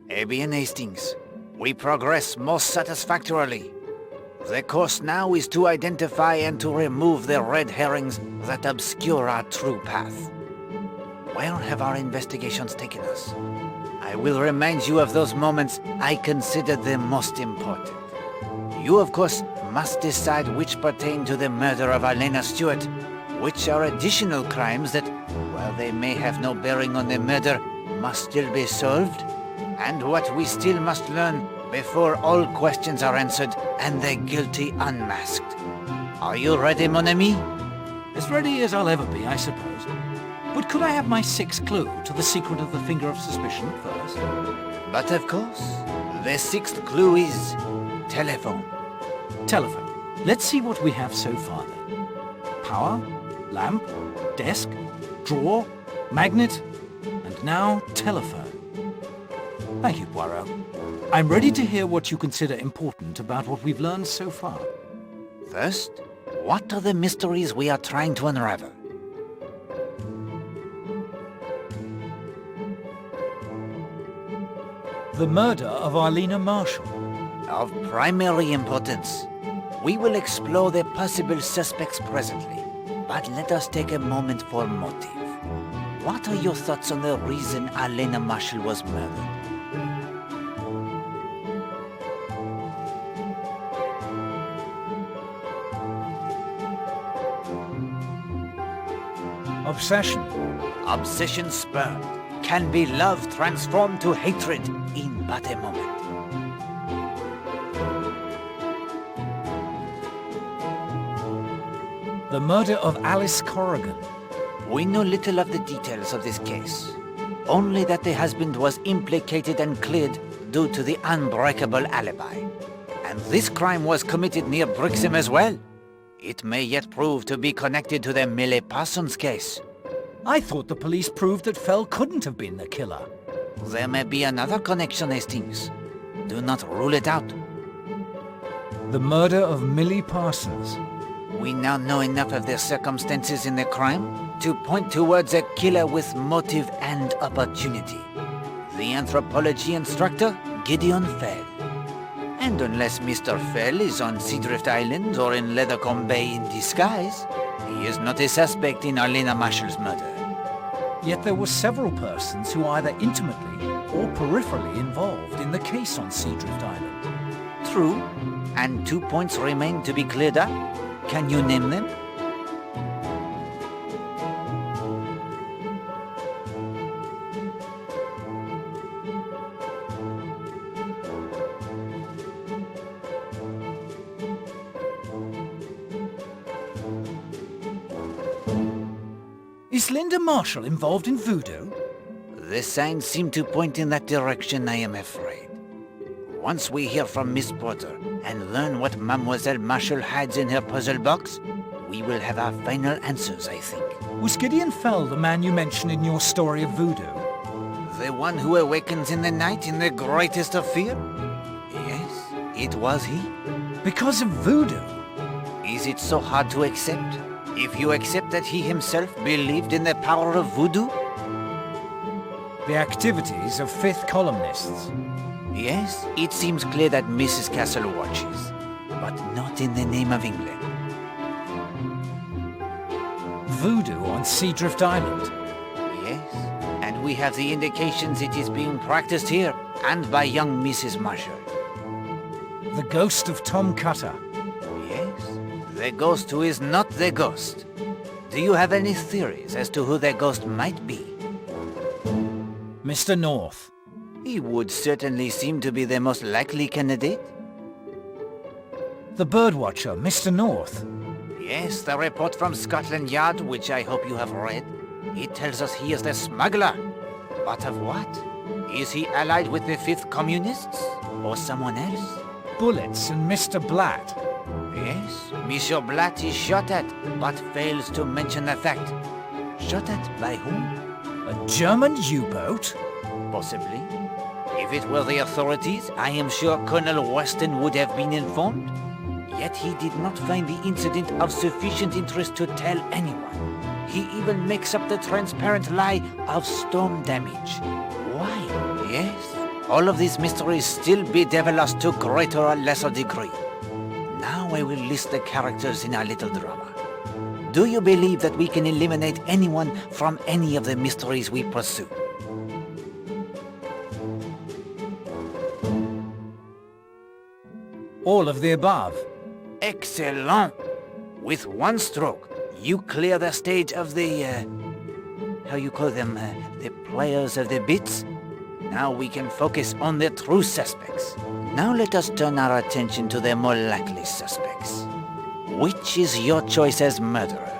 Bien, Hastings. We progress most satisfactorily. The course now is to identify and to remove the red herrings that obscure our true path. Where have our investigations taken us? I will remind you of those moments I consider the most important. You, of course, must decide which pertain to the murder of Elena Stewart, which are additional crimes that, while they may have no bearing on the murder, must still be solved, and what we still must learn before all questions are answered and the guilty unmasked. Are you ready, mon ami? As ready as I'll ever be, I suppose. But could I have my sixth clue to the secret of the finger of suspicion first? But of course, the sixth clue is telephone. Telephone. Let's see what we have so far then. Power, lamp, desk, drawer, magnet, and now telephone. Thank you, Poirot. I'm ready to hear what you consider important about what we've learned so far. First, what are the mysteries we are trying to unravel? The murder of Arlena Marshall. Of primary importance. We will explore the possible suspects presently, but let us take a moment for motive. What are your thoughts on the reason Arlena Marshall was murdered? Obsession. Obsession spurned. Can be love transformed to hatred in but a moment. The murder of Alice Corrigan. We know little of the details of this case. Only that the husband was implicated and cleared due to the unbreakable alibi. And this crime was committed near Brixham as well. It may yet prove to be connected to the Millie Parsons case. I thought the police proved that Fell couldn't have been the killer. There may be another connection, Hastings. Do not rule it out. The murder of Millie Parsons. We now know enough of the circumstances in the crime to point towards a killer with motive and opportunity. The anthropology instructor, Gideon Fell. And unless Mr. Fell is on Seadrift Island or in Leathercombe Bay in disguise, he is not a suspect in Arlena Marshall's murder. Yet there were several persons who either intimately or peripherally involved in the case on Seadrift Island. True, and 2 points remain to be cleared up. Can you name them? Is Linda Marshall involved in voodoo? The signs seem to point in that direction, I am afraid. Once we hear from Miss Porter and learn what Mademoiselle Marshall hides in her puzzle box, we will have our final answers, I think. Was Gideon Fell the man you mentioned in your story of voodoo? The one who awakens in the night in the greatest of fear? Yes, it was he. Because of voodoo? Is it so hard to accept? If you accept that he himself believed in the power of voodoo? The activities of fifth columnists. Yes, it seems clear that Mrs. Castle watches, but not in the name of England. Voodoo on Seadrift Island. Yes, and we have the indications it is being practiced here, and by young Mrs. Marshall. The ghost of Tom Cutter. Yes, the ghost who is not the ghost. Do you have any theories as to who the ghost might be? Mr. North. He would certainly seem to be the most likely candidate. The birdwatcher, Mr. North. Yes, the report from Scotland Yard, which I hope you have read. It tells us he is the smuggler. But of what? Is he allied with the Fifth Communists? Or someone else? Bullets and Mr. Blatt. Yes, Monsieur Blatt is shot at, but fails to mention the fact. Shot at by whom? A German U-boat? Possibly. If it were the authorities, I am sure Colonel Weston would have been informed. Yet he did not find the incident of sufficient interest to tell anyone. He even makes up the transparent lie of storm damage. Why? Yes, All of these mysteries still bedevil us to greater or lesser degree. Now I will list the characters in our little drama. Do you believe that we can eliminate anyone from any of the mysteries we pursue? All of the above. Excellent! With one stroke, you clear the stage of the, how you call them, the players of the bits? Now we can focus on the true suspects. Now let us turn our attention to the more likely suspects. Which is your choice as murderer?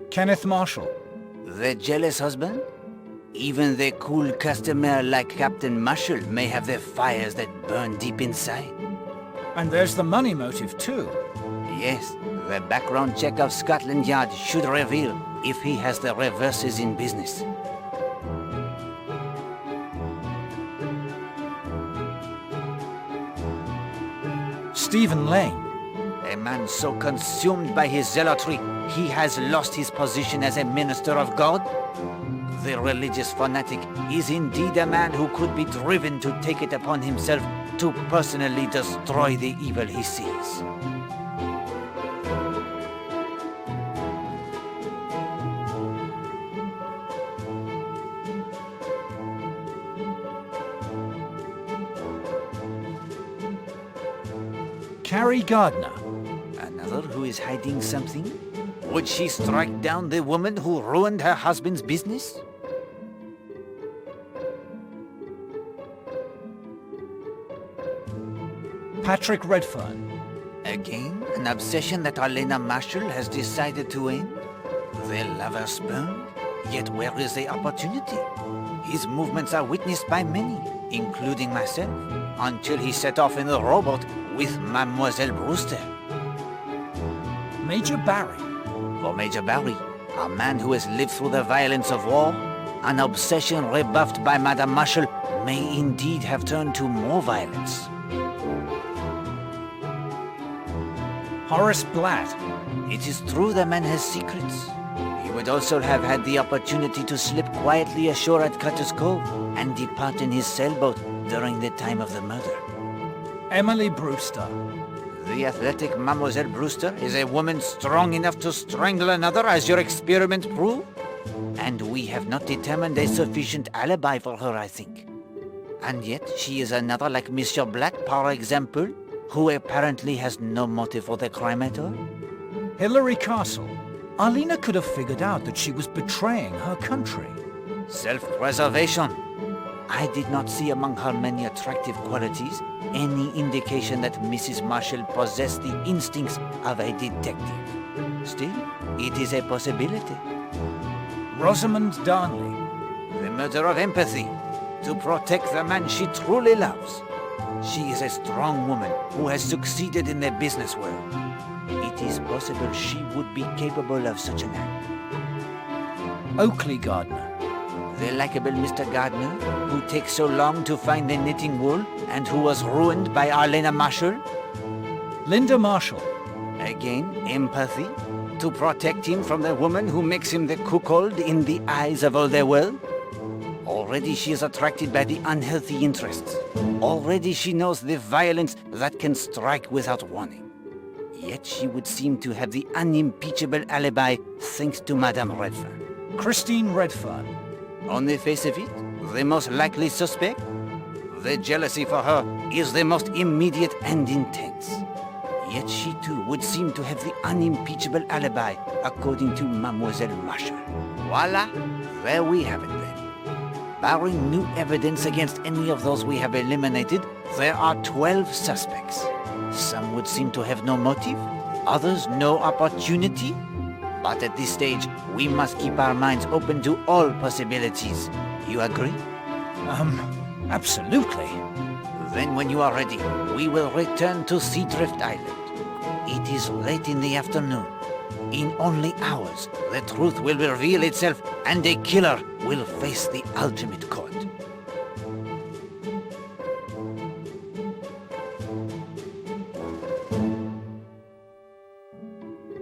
Kenneth Marshall. The jealous husband? Even the cool customer like Captain Marshall may have the fires that burn deep inside. And there's the money motive too. Yes, the background check of Scotland Yard should reveal if he has the reverses in business. Stephen Lane. A man so consumed by his zealotry, he has lost his position as a minister of God? The religious fanatic is indeed a man who could be driven to take it upon himself to personally destroy the evil he sees. Carrie Gardner. Another who is hiding something? Would she strike down the woman who ruined her husband's business? Patrick Redfern. Again, an obsession that Alena Marshall has decided to end? The lover spurned? Yet where is the opportunity? His movements are witnessed by many, including myself, until he set off in the rowboat with Mademoiselle Brewster. Major Barry. For Major Barry, a man who has lived through the violence of war, an obsession rebuffed by Madame Marshall may indeed have turned to more violence. Horace Blatt. It is true the man has secrets. He would also have had the opportunity to slip quietly ashore at Cutter's Cove and depart in his sailboat during the time of the murder. Emily Brewster. The athletic Mademoiselle Brewster is a woman strong enough to strangle another, as your experiment proved? And we have not determined a sufficient alibi for her, I think. And yet she is another like Monsieur Blatt, par example, who apparently has no motive for the crime at all? Hilary Castle. Arlena could have figured out that she was betraying her country. Self-preservation. I did not see among her many attractive qualities any indication that Mrs. Marshall possessed the instincts of a detective. Still, it is a possibility. Rosamund Darnley. The murder of empathy, to protect the man she truly loves. She is a strong woman who has succeeded in the business world. It is possible she would be capable of such an act. Oakley Gardner. The likable Mr. Gardner, who takes so long to find the knitting wool and who was ruined by Alena Marshall? Linda Marshall. Again, empathy, to protect him from the woman who makes him the cuckold in the eyes of all the world? Already she is attracted by the unhealthy interests. Already she knows the violence that can strike without warning. Yet she would seem to have the unimpeachable alibi thanks to Madame Redfern. Christine Redfern. On the face of it, the most likely suspect? The jealousy for her is the most immediate and intense. Yet she too would seem to have the unimpeachable alibi, according to Mademoiselle Marshall. Voila! There we have it then. Barring new evidence against any of those we have eliminated, there are 12 suspects. Some would seem to have no motive, others no opportunity. But at this stage, we must keep our minds open to all possibilities. You agree? Absolutely. Then when you are ready, we will return to Seadrift Island. It is late in the afternoon. In only hours, the truth will reveal itself and a killer will face the ultimate court.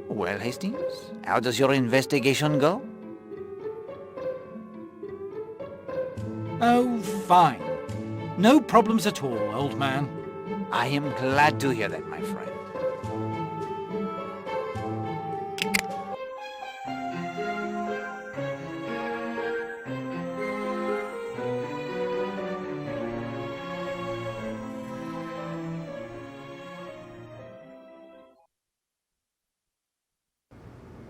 Well, Hastings, how does your investigation go? Oh, fine. No problems at all, old man. I am glad to hear that, my friend.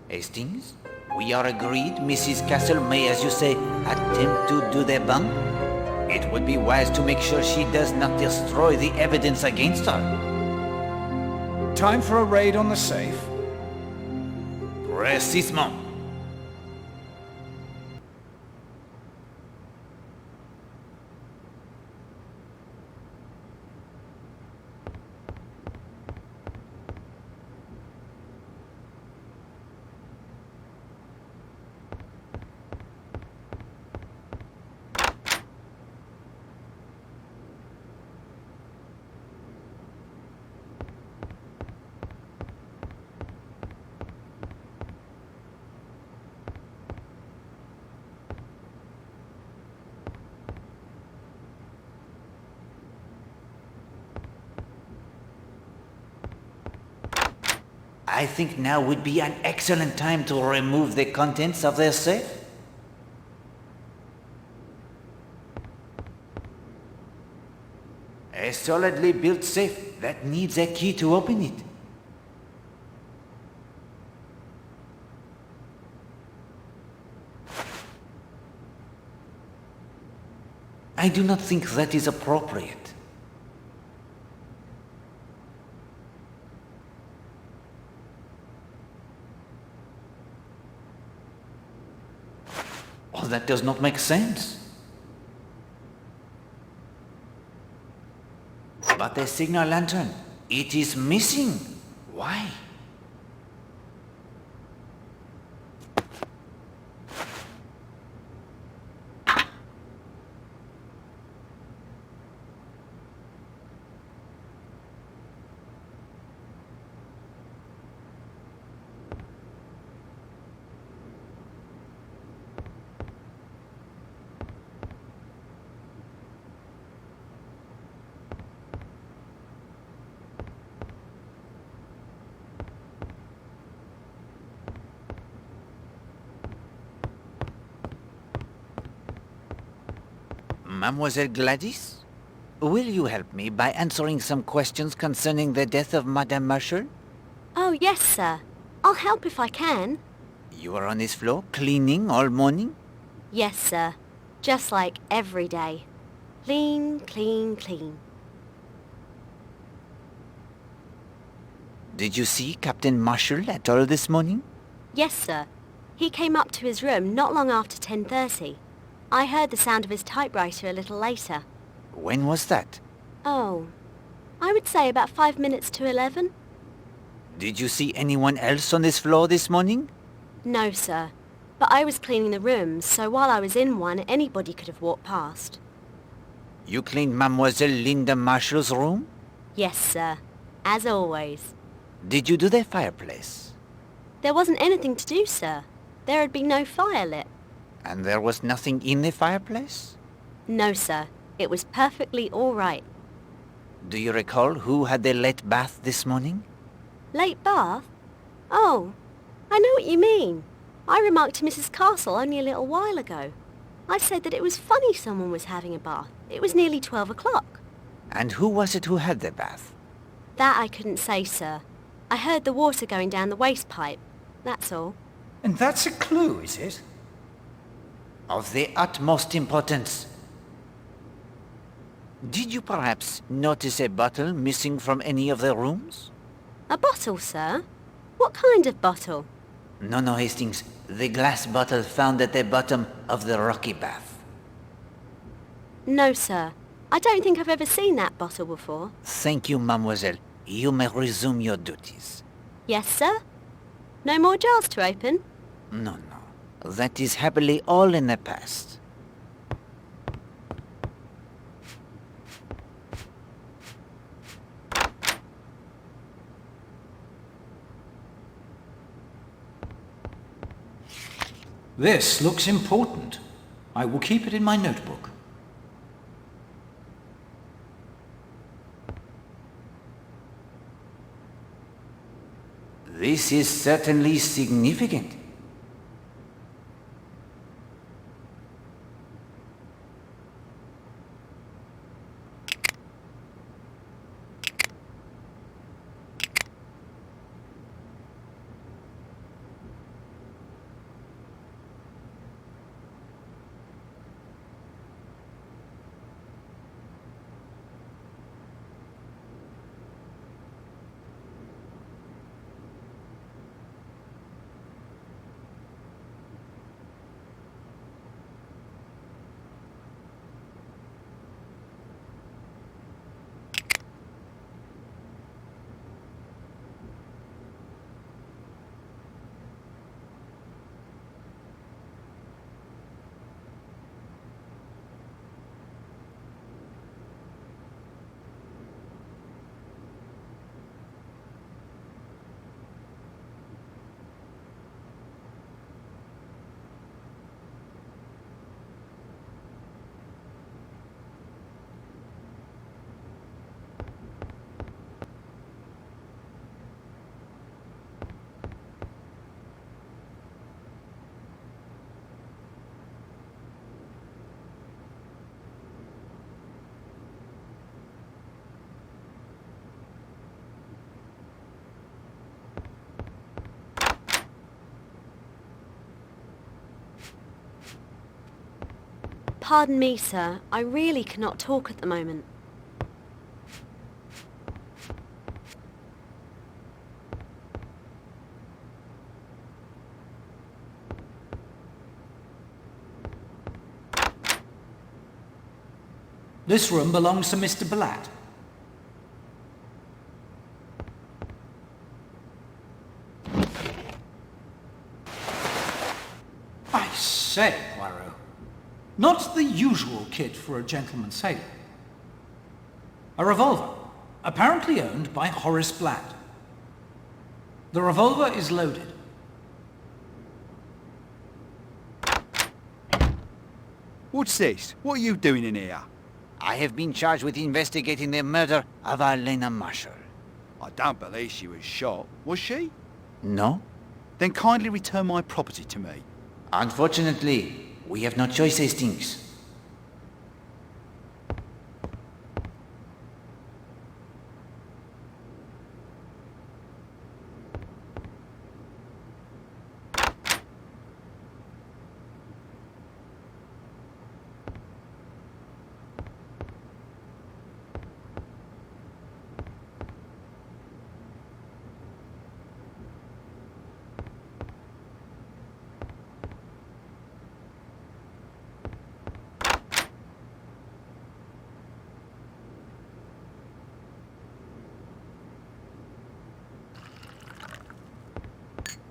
Hastings, we are agreed Mrs. Castle may, as you say, attempt to do their bung? It would be wise to make sure she does not destroy the evidence against her. Time for a raid on the safe. Précisément. I think now would be an excellent time to remove the contents of their safe. A solidly built safe that needs a key to open it. I do not think that is appropriate. Oh, that does not make sense. But the signal lantern, it is missing. Why? Mademoiselle Gladys, will you help me by answering some questions concerning the death of Madame Marshall? Oh, yes, sir. I'll help if I can. You were on this floor cleaning all morning? Yes, sir. Just like every day. Clean, clean, clean. Did you see Captain Marshall at all this morning? Yes, sir. He came up to his room not long after 10:30. I heard the sound of his typewriter a little later. When was that? Oh, I would say about 5 minutes to 11. Did you see anyone else on this floor this morning? No, sir. But I was cleaning the rooms, so while I was in one, anybody could have walked past. You cleaned Mademoiselle Linda Marshall's room? Yes, sir. As always. Did you do the fireplace? There wasn't anything to do, sir. There had been no fire lit. And there was nothing in the fireplace? No, sir. It was perfectly all right. Do you recall who had the late bath this morning? Late bath? Oh, I know what you mean. I remarked to Mrs. Castle only a little while ago. I said that it was funny someone was having a bath. It was nearly 12 o'clock. And who was it who had the bath? That I couldn't say, sir. I heard the water going down the waste pipe. That's all. And that's a clue, is it? Of the utmost importance. Did you perhaps notice a bottle missing from any of the rooms? A bottle, sir? What kind of bottle? No, Hastings. The glass bottle found at the bottom of the rocky bath. No, sir. I don't think I've ever seen that bottle before. Thank you, mademoiselle. You may resume your duties. Yes, sir? No more jars to open? No. That is happily all in the past. This looks important. I will keep it in my notebook. This is certainly significant. Pardon me, sir. I really cannot talk at the moment. This room belongs to Mr. Blatt. I say, Poirot. Not the usual kit for a gentleman sailor. A revolver, apparently owned by Horace Blatt. The revolver is loaded. What's this? What are you doing in here? I have been charged with investigating the murder of Elena Marshall. I don't believe she was shot. Was she? No? Then kindly return my property to me. Unfortunately, we have no choice, Hastings.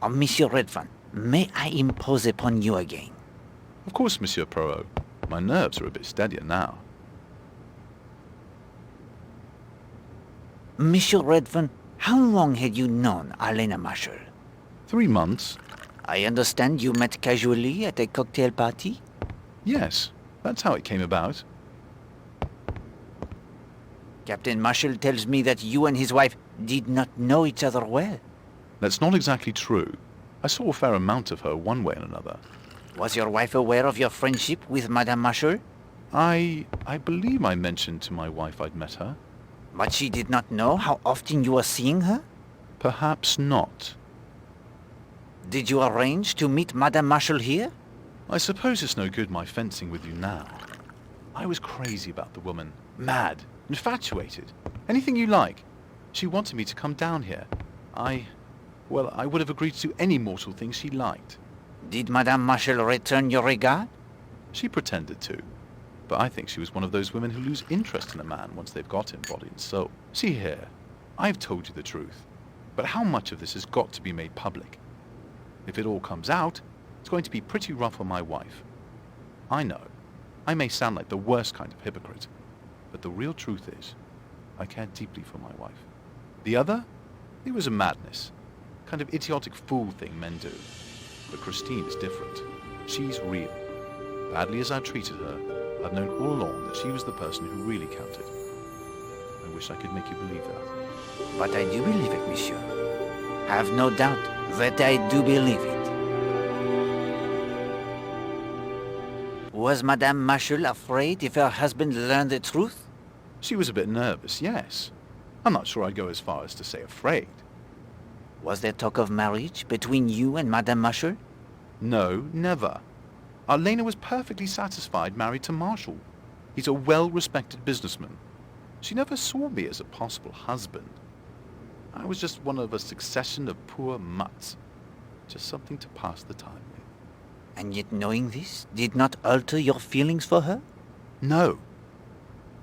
Monsieur Redfern, may I impose upon you again? Of course, Monsieur Poirot. My nerves are a bit steadier now. Monsieur Redfern, how long had you known Elena Marshall? 3 months? I understand you met casually at a cocktail party? Yes, that's how it came about. Captain Marshall tells me that you and his wife did not know each other well. That's not exactly true. I saw a fair amount of her one way and another. Was your wife aware of your friendship with Madame Marshall? I believe I mentioned to my wife I'd met her. But she did not know how often you were seeing her? Perhaps not. Did you arrange to meet Madame Marshall here? I suppose it's no good my fencing with you now. I was crazy about the woman. Mad. Infatuated. Anything you like. She wanted me to come down here. I would have agreed to do any mortal thing she liked. Did Madame Marshall return your regard? She pretended to. But I think she was one of those women who lose interest in a man once they've got him body and soul. See here, I've told you the truth. But how much of this has got to be made public? If it all comes out, it's going to be pretty rough on my wife. I know. I may sound like the worst kind of hypocrite. But the real truth is, I care deeply for my wife. The other? It was a madness. Kind of idiotic fool thing men do. But Christine is different. She's real. Badly as I've treated her, I've known all along that she was the person who really counted. I wish I could make you believe that. But I do believe it, monsieur. Have no doubt that I do believe it. Was Madame Marshall afraid if her husband learned the truth? She was a bit nervous, yes. I'm not sure I'd go as far as to say afraid. Was there talk of marriage between you and Madame Marshall? No, never. Arlena was perfectly satisfied married to Marshall. He's a well-respected businessman. She never saw me as a possible husband. I was just one of a succession of poor mutts. Just something to pass the time with. And yet knowing this did not alter your feelings for her? No.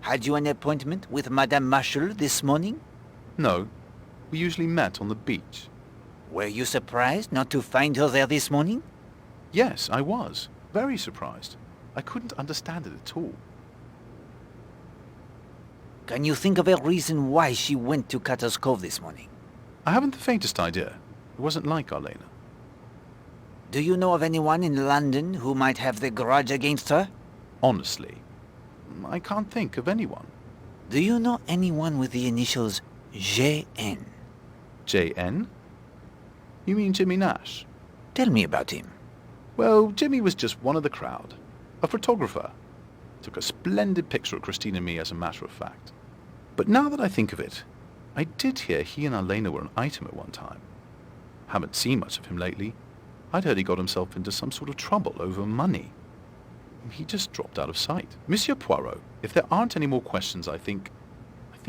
Had you an appointment with Madame Marshall this morning? No. We usually met on the beach. Were you surprised not to find her there this morning? Yes, I was. Very surprised. I couldn't understand it at all. Can you think of a reason why she went to Cutter's Cove this morning? I haven't the faintest idea. It wasn't like Arlena. Do you know of anyone in London who might have the grudge against her? Honestly, I can't think of anyone. Do you know anyone with the initials J.N.? J.N.? You mean Jimmy Nash? Tell me about him. Well, Jimmy was just one of the crowd. A photographer. Took a splendid picture of Christine and me, as a matter of fact. But now that I think of it, I did hear he and Arlena were an item at one time. Haven't seen much of him lately. I'd heard he got himself into some sort of trouble over money. He just dropped out of sight. Monsieur Poirot, if there aren't any more questions, I think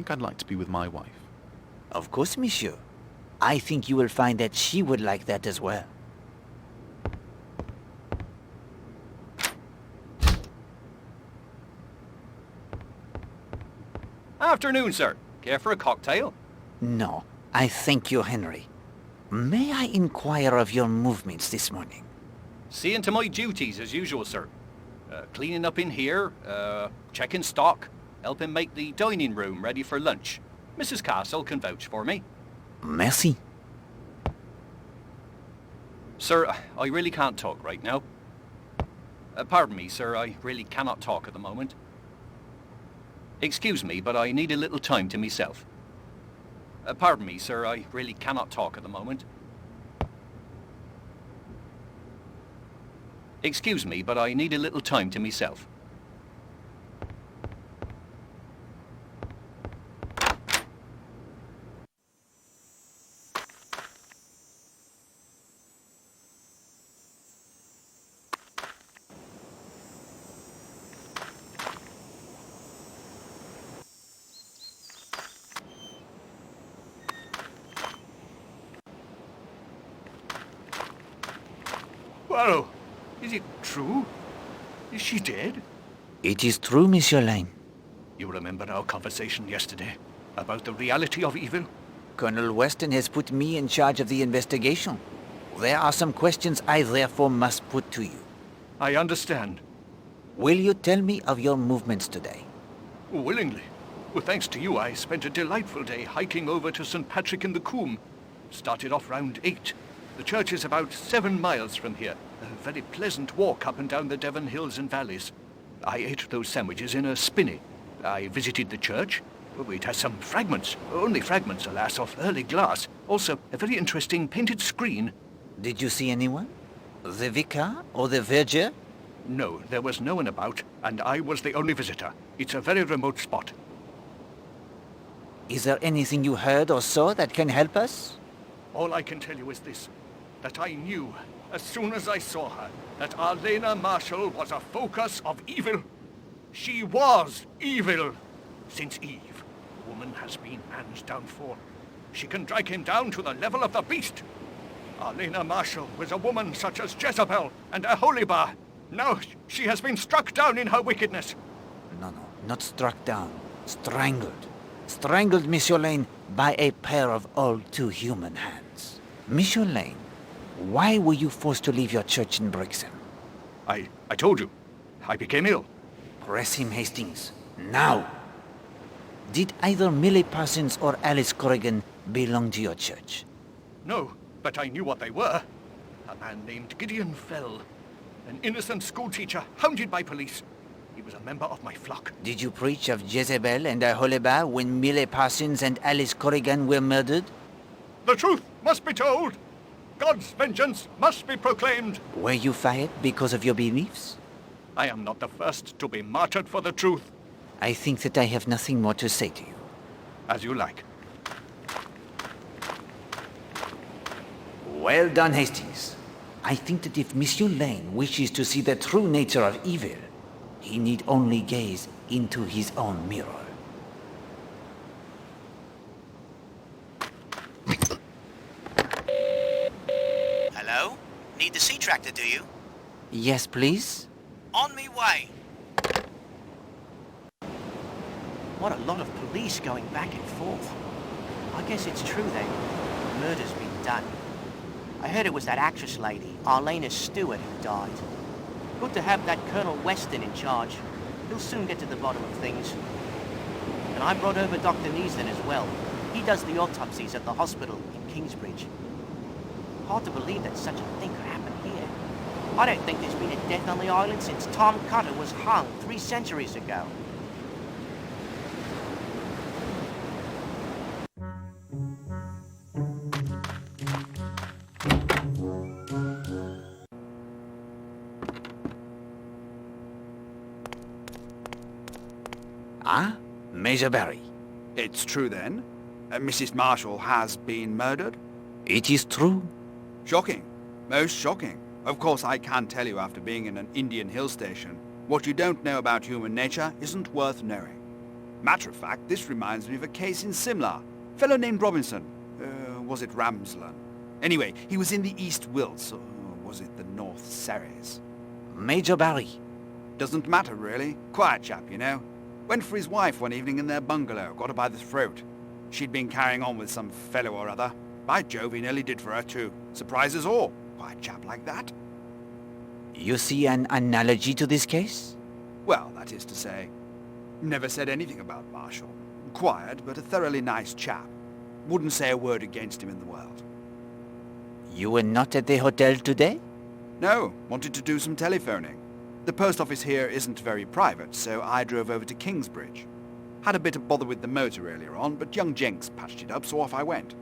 I'd like to be with my wife. Of course, monsieur. I think you will find that she would like that as well. Afternoon, sir. Care for a cocktail? No, I thank you, Henry. May I inquire of your movements this morning? Seeing to my duties as usual, sir. Cleaning up in here, checking stock, helping make the dining room ready for lunch. Mrs. Castle can vouch for me. Merci. Sir, I really can't talk right now. Pardon me, sir, I really cannot talk at the moment. Excuse me, but I need a little time to myself. Pardon me, sir, I really cannot talk at the moment. Excuse me, but I need a little time to myself. Poirot, is it true? Is she dead? It is true, Monsieur Lane. You remember our conversation yesterday about the reality of evil? Colonel Weston has put me in charge of the investigation. There are some questions I therefore must put to you. I understand. Will you tell me of your movements today? Willingly. Well, thanks to you, I spent a delightful day hiking over to St. Patrick in the Coombe. Started off round 8. The church is about 7 miles from here. A very pleasant walk up and down the Devon hills and valleys. I ate those sandwiches in a spinney. I visited the church. Oh, it has some fragments. Only fragments, alas, of early glass. Also, a very interesting painted screen. Did you see anyone? The vicar or the verger? No, there was no one about, and I was the only visitor. It's a very remote spot. Is there anything you heard or saw that can help us? All I can tell you is this, that I knew as soon as I saw her, that Arlena Marshall was a focus of evil. She was evil. Since Eve, woman has been man's downfall. She can drag him down to the level of the beast. Arlena Marshall was a woman such as Jezebel and Aholibah. Now she has been struck down in her wickedness. No, not struck down. Strangled. Strangled, Monsieur Lane, by a pair of all too human hands. Monsieur Lane, why were you forced to leave your church in Brixham? I told you. I became ill. Press him, Hastings. Now! Did either Millie Parsons or Alice Corrigan belong to your church? No, but I knew what they were. A man named Gideon Fell. An innocent schoolteacher hounded by police. He was a member of my flock. Did you preach of Jezebel and Aholibah when Millie Parsons and Alice Corrigan were murdered? The truth must be told. God's vengeance must be proclaimed. Were you fired because of your beliefs? I am not the first to be martyred for the truth. I think that I have nothing more to say to you. As you like. Well done, Hastings. I think that if Monsieur Lane wishes to see the true nature of evil, he need only gaze into his own mirror. Hello? Need the sea tractor, do you? Yes, please? On me way. What a lot of police going back and forth. I guess it's true then. Murder's been done. I heard it was that actress lady, Arlena Stewart, who died. Good to have that Colonel Weston in charge. He'll soon get to the bottom of things. And I brought over Dr. Neasden as well. He does the autopsies at the hospital in Kingsbridge. Hard to believe that such a thing could happen here. I don't think there's been a death on the island since Tom Cutter was hung 3 centuries ago. Ah, Major Barry. It's true then? Mrs. Marshall has been murdered? It is true. Shocking. Most shocking. Of course, I can tell you after being in an Indian hill station, what you don't know about human nature isn't worth knowing. Matter of fact, this reminds me of a case in Simla. Fellow named Robinson. Was it Ramslan? Anyway, he was in the East Wilts, or was it the North Surreys? Major Barry. Doesn't matter, really. Quiet chap, you know. Went for his wife one evening in their bungalow, got her by the throat. She'd been carrying on with some fellow or other. By Jove, he nearly did for her too. Surprise us all. Quiet chap like that. You see an analogy to this case? Well, that is to say, never said anything about Marshall. Quiet, but a thoroughly nice chap. Wouldn't say a word against him in the world. You were not at the hotel today? No, wanted to do some telephoning. The post office here isn't very private, so I drove over to Kingsbridge. Had a bit of bother with the motor earlier on, but young Jenks patched it up, so off I went.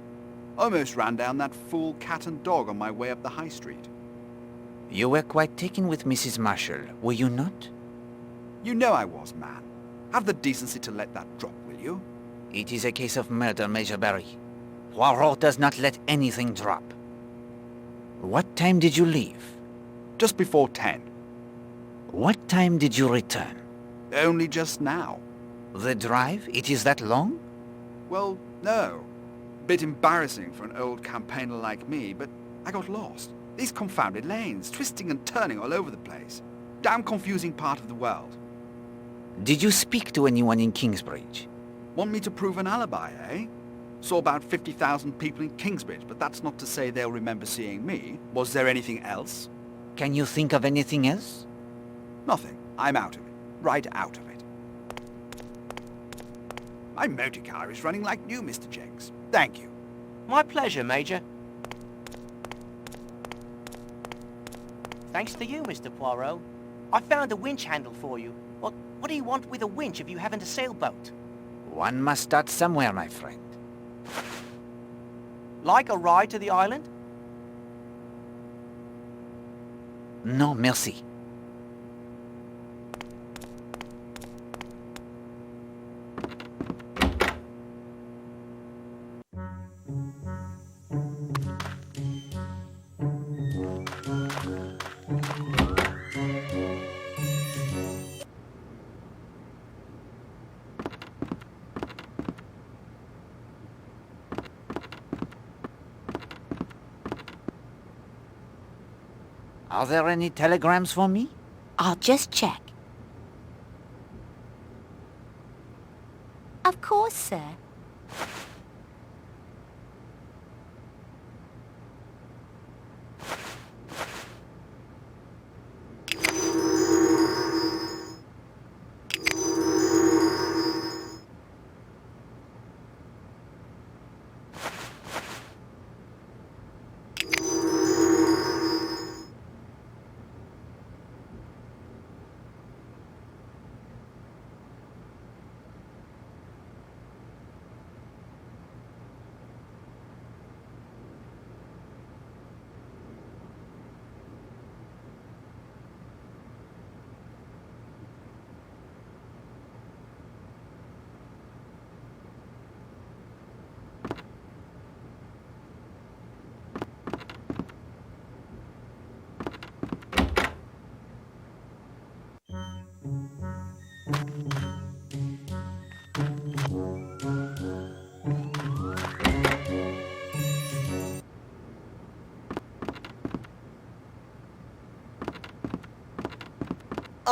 Almost ran down that fool cat and dog on my way up the high street. You were quite taken with Mrs. Marshall, were you not? You know I was, man. Have the decency to let that drop, will you? It is a case of murder, Major Barry. Poirot does not let anything drop. What time did you leave? Just before 10. What time did you return? Only just now. The drive? It is that long? Well, no. Bit embarrassing for an old campaigner like me, but I got lost. These confounded lanes, twisting and turning all over the place. Damn confusing part of the world. Did you speak to anyone in Kingsbridge? Want me to prove an alibi, eh? Saw about 50,000 people in Kingsbridge, but that's not to say they'll remember seeing me. Was there anything else? Can you think of anything else? Nothing. I'm out of it. Right out of it. My motor car is running like new, Mr. Jenks. Thank you. My pleasure, Major. Thanks to you, Mr. Poirot. I found a winch handle for you. What do you want with a winch if you haven't a sailboat? One must start somewhere, my friend. Like a ride to the island? No, merci. Are there any telegrams for me? I'll just check. Of course, sir.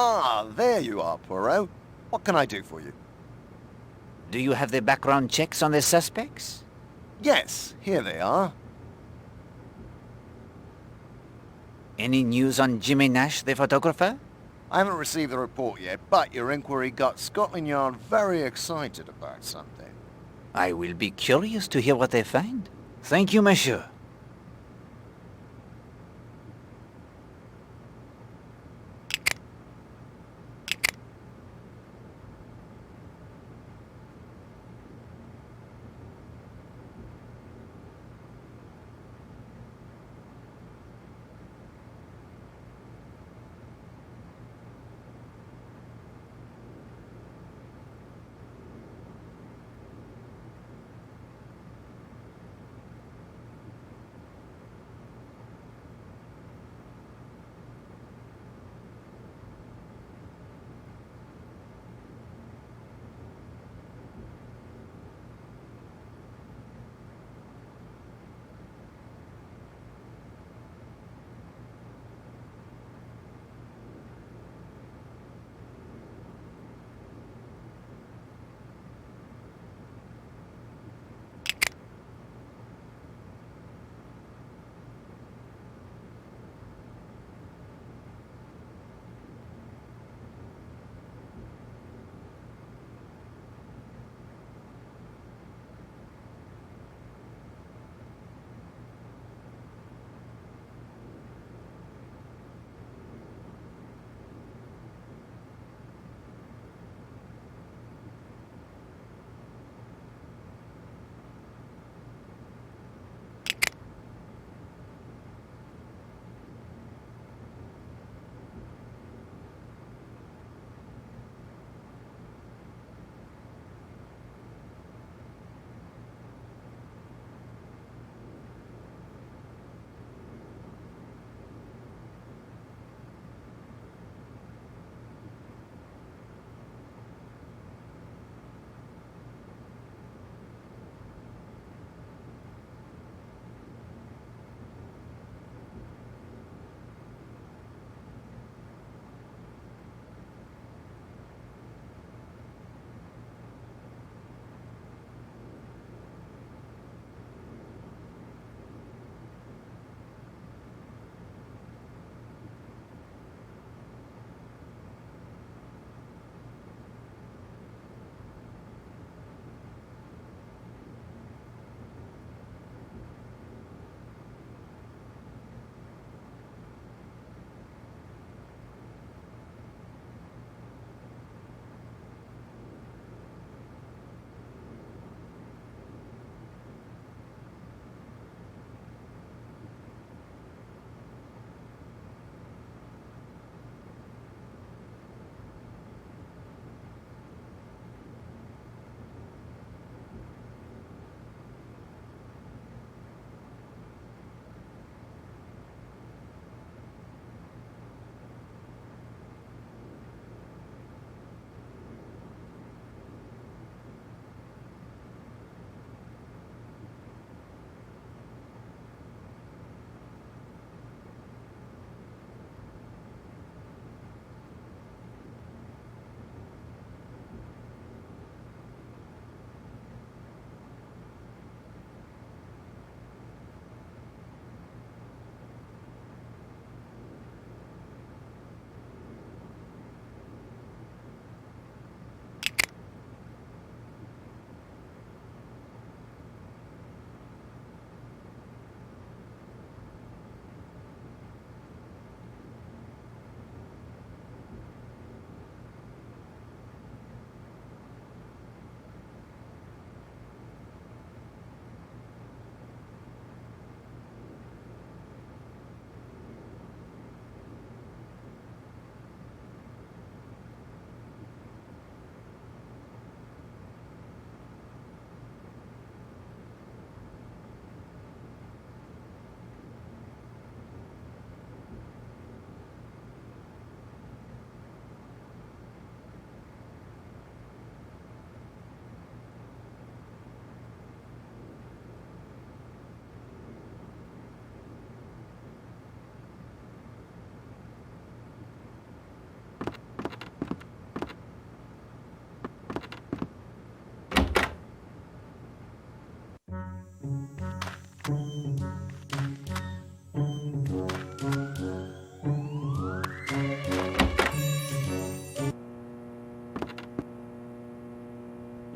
Ah, there you are, Poirot. What can I do for you? Do you have the background checks on the suspects? Yes, here they are. Any news on Jimmy Nash, the photographer? I haven't received the report yet, but your inquiry got Scotland Yard very excited about something. I will be curious to hear what they find. Thank you, monsieur.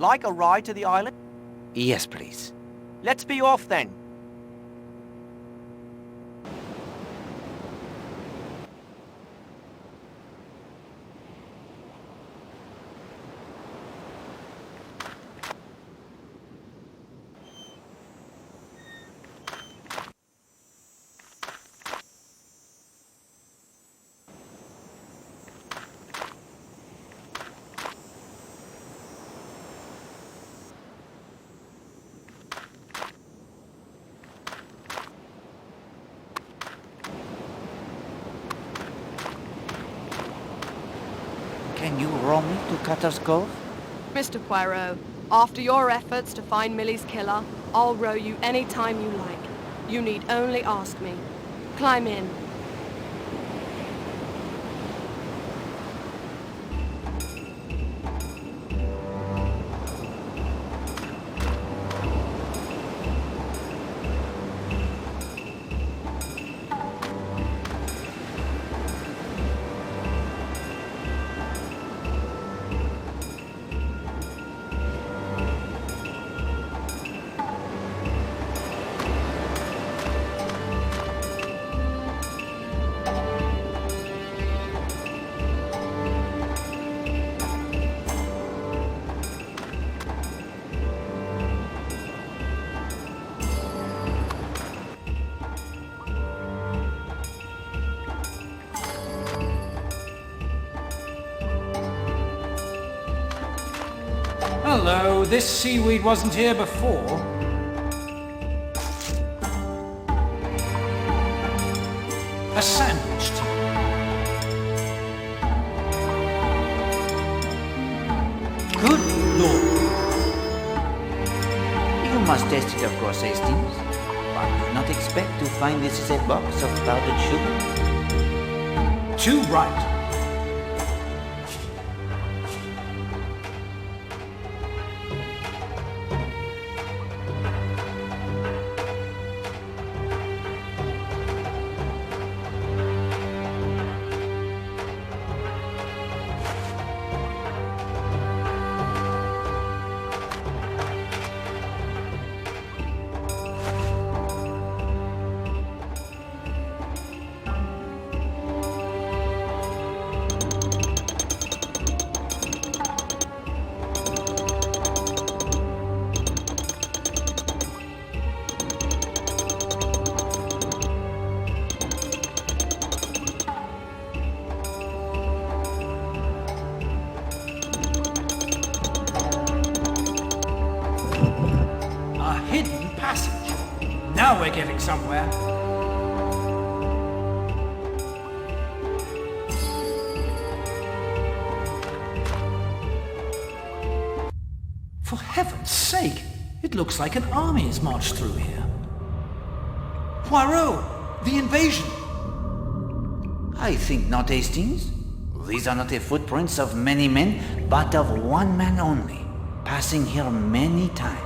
Like a ride to the island? Yes, please. Let's be off then. Can you row me to Cutter's Cove? Mr. Poirot, after your efforts to find Millie's killer, I'll row you any time you like. You need only ask me. Climb in. Hello, this seaweed wasn't here before. A sandwich to you. Good Lord. You must taste it, of course, Hastings. But do not expect to find this is a box of powdered sugar. Too right. Hidden passage. Now we're getting somewhere. For heaven's sake, it looks like an army has marched through here. Poirot, the invasion. I think not, Hastings. These are not the footprints of many men, but of one man only, passing here many times.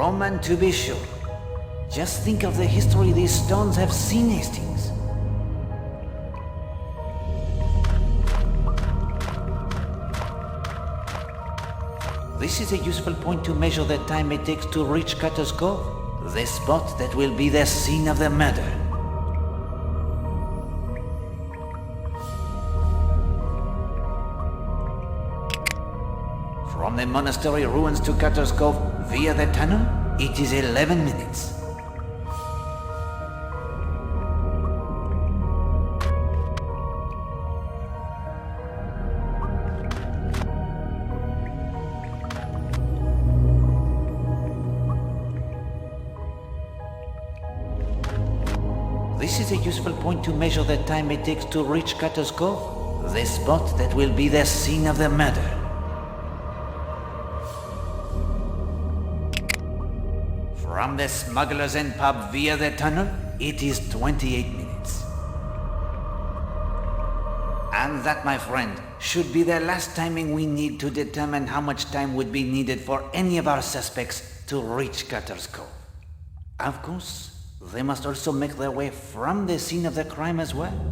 Roman to be sure. Just think of the history these stones have seen, Hastings. This is a useful point to measure the time it takes to reach Cutter's Cove, the spot that will be the scene of the murder. From the monastery ruins to Cutter's Cove via the tunnel, it is 11 minutes. This is a useful point to measure the time it takes to reach Cutter's Cove? The spot that will be the scene of the murder. From the Smuggler's End pub via the tunnel, it is 28 minutes. And that, my friend, should be the last timing we need to determine how much time would be needed for any of our suspects to reach Cutter's Cove. Of course, they must also make their way from the scene of the crime as well.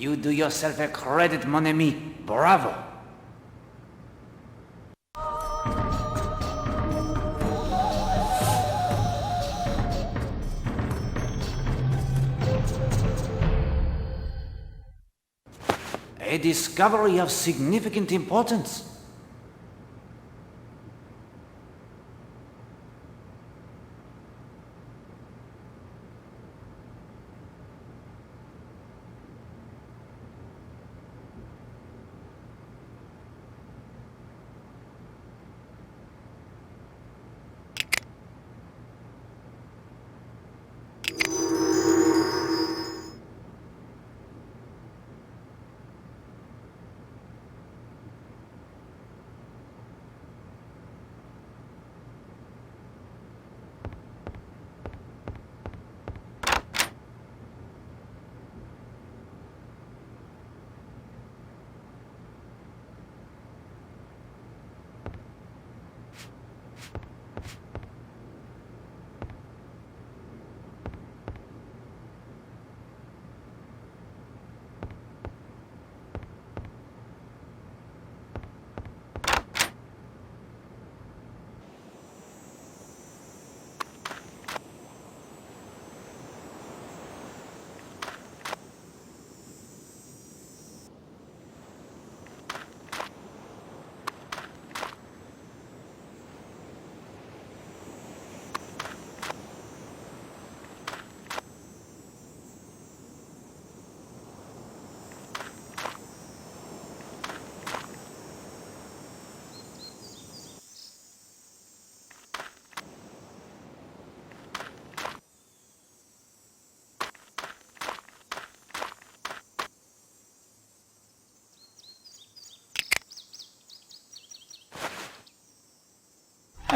You do yourself a credit, mon ami. Bravo. A discovery of significant importance.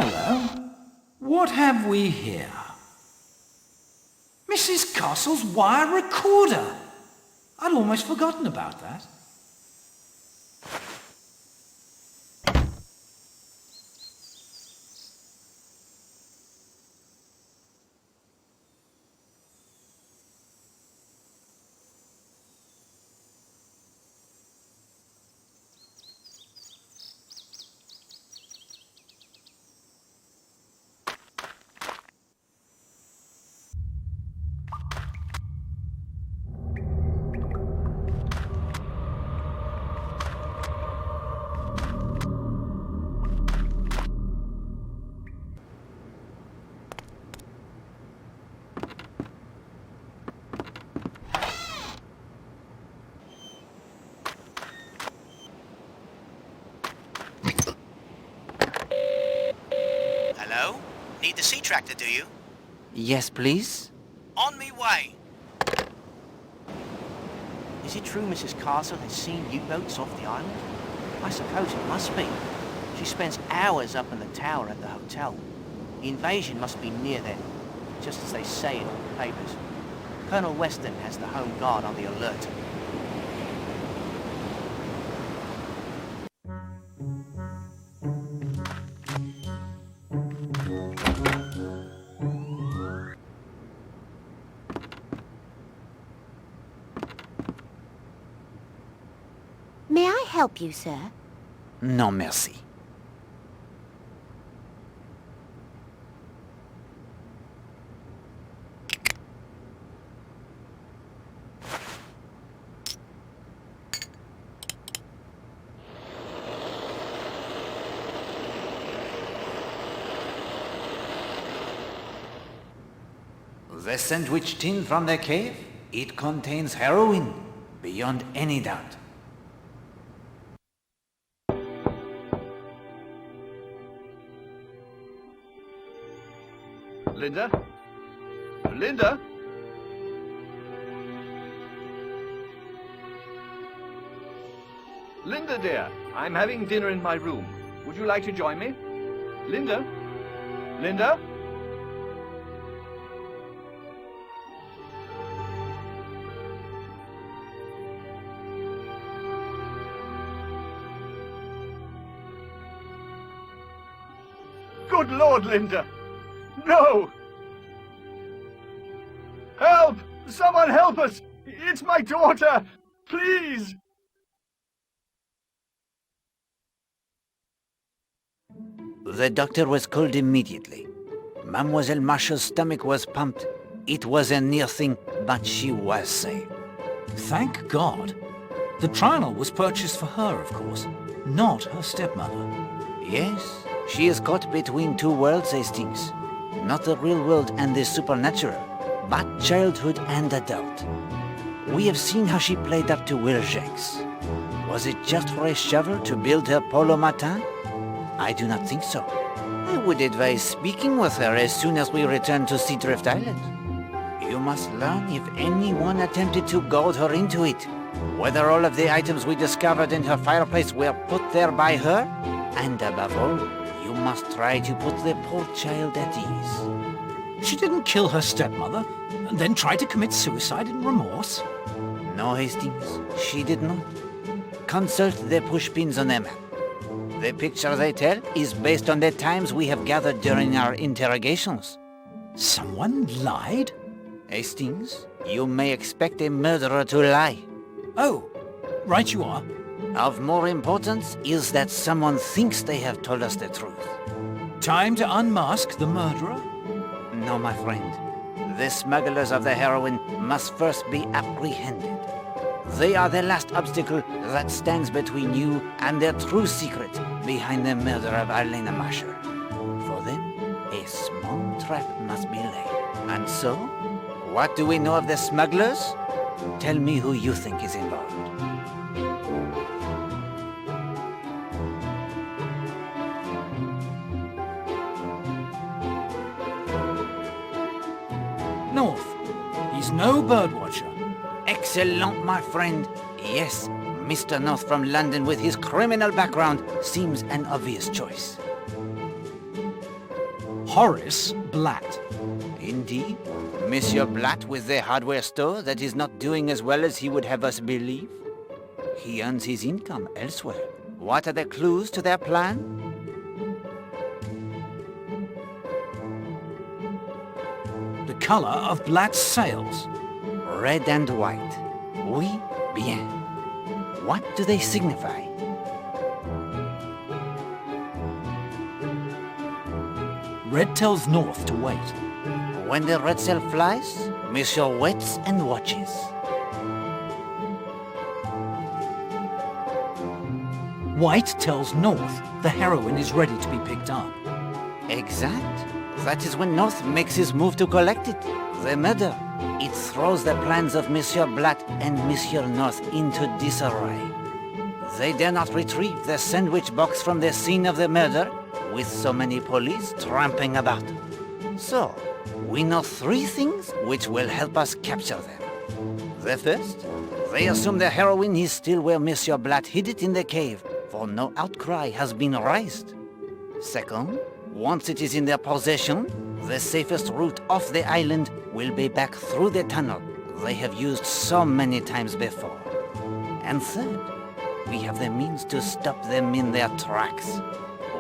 Hello. What have we here? Mrs. Castle's wire recorder! I'd almost forgotten about that. Hello? Need the sea tractor, do you? Yes, please? On me way. Is it true Mrs. Castle has seen U-boats off the island? I suppose it must be. She spends hours up in the tower at the hotel. The invasion must be near then, just as they say in all the papers. Colonel Weston has the Home Guard on the alert. May I help you, sir? No, merci. The sandwich tin from the cave? It contains heroin, beyond any doubt. Linda? Linda? Linda, dear, I'm having dinner in my room. Would you like to join me? Linda? Linda? Good Lord, Linda! No! Help! Someone help us! It's my daughter! Please! The doctor was called immediately. Mademoiselle Marshall's stomach was pumped. It was a near thing, but she was saved. Thank God. The trial was purchased for her, of course, not her stepmother. Yes, she is caught between two worlds, Hastings. Not the real world and the supernatural, but childhood and adult. We have seen how she played up to Will Jenks. Was it just for a shovel to build her polo matin? I do not think so. I would advise speaking with her as soon as we return to Seadrift Island. You must learn if anyone attempted to goad her into it, whether all of the items we discovered in her fireplace were put there by her, and above all, you must try to put the poor child at ease. She didn't kill her stepmother, and then try to commit suicide in remorse? No, Hastings, she did not. Consult the pushpins on the map. The picture they tell is based on the times we have gathered during our interrogations. Someone lied? Hastings, you may expect a murderer to lie. Oh, right you are. Of more importance is that someone thinks they have told us the truth. Time to unmask the murderer? No, my friend. The smugglers of the heroin must first be apprehended. They are the last obstacle that stands between you and their true secret behind the murder of Elena Marshall. For them, a small trap must be laid. And so, what do we know of the smugglers? Tell me who you think is involved. North. He's no birdwatcher. Excellent, my friend. Yes, Mr. North from London with his criminal background seems an obvious choice. Horace Blatt. Indeed. Monsieur Blatt with the hardware store that is not doing as well as he would have us believe? He earns his income elsewhere. What are the clues to their plan? The color of Blatt's sails. Red and white. Oui, bien. What do they signify? Red tells north to wait. When the red sail flies, Monsieur waits and watches. White tells north the heroine is ready to be picked up. Exact. That is when North makes his move to collect it. The murder. It throws the plans of Monsieur Blatt and Monsieur North into disarray. They dare not retrieve the sandwich box from the scene of the murder, with so many police tramping about. So, we know 3 things which will help us capture them. The first, they assume the heroine is still where Monsieur Blatt hid it in the cave, for no outcry has been raised. Second, once it is in their possession, the safest route off the island will be back through the tunnel they have used so many times before. And third, we have the means to stop them in their tracks.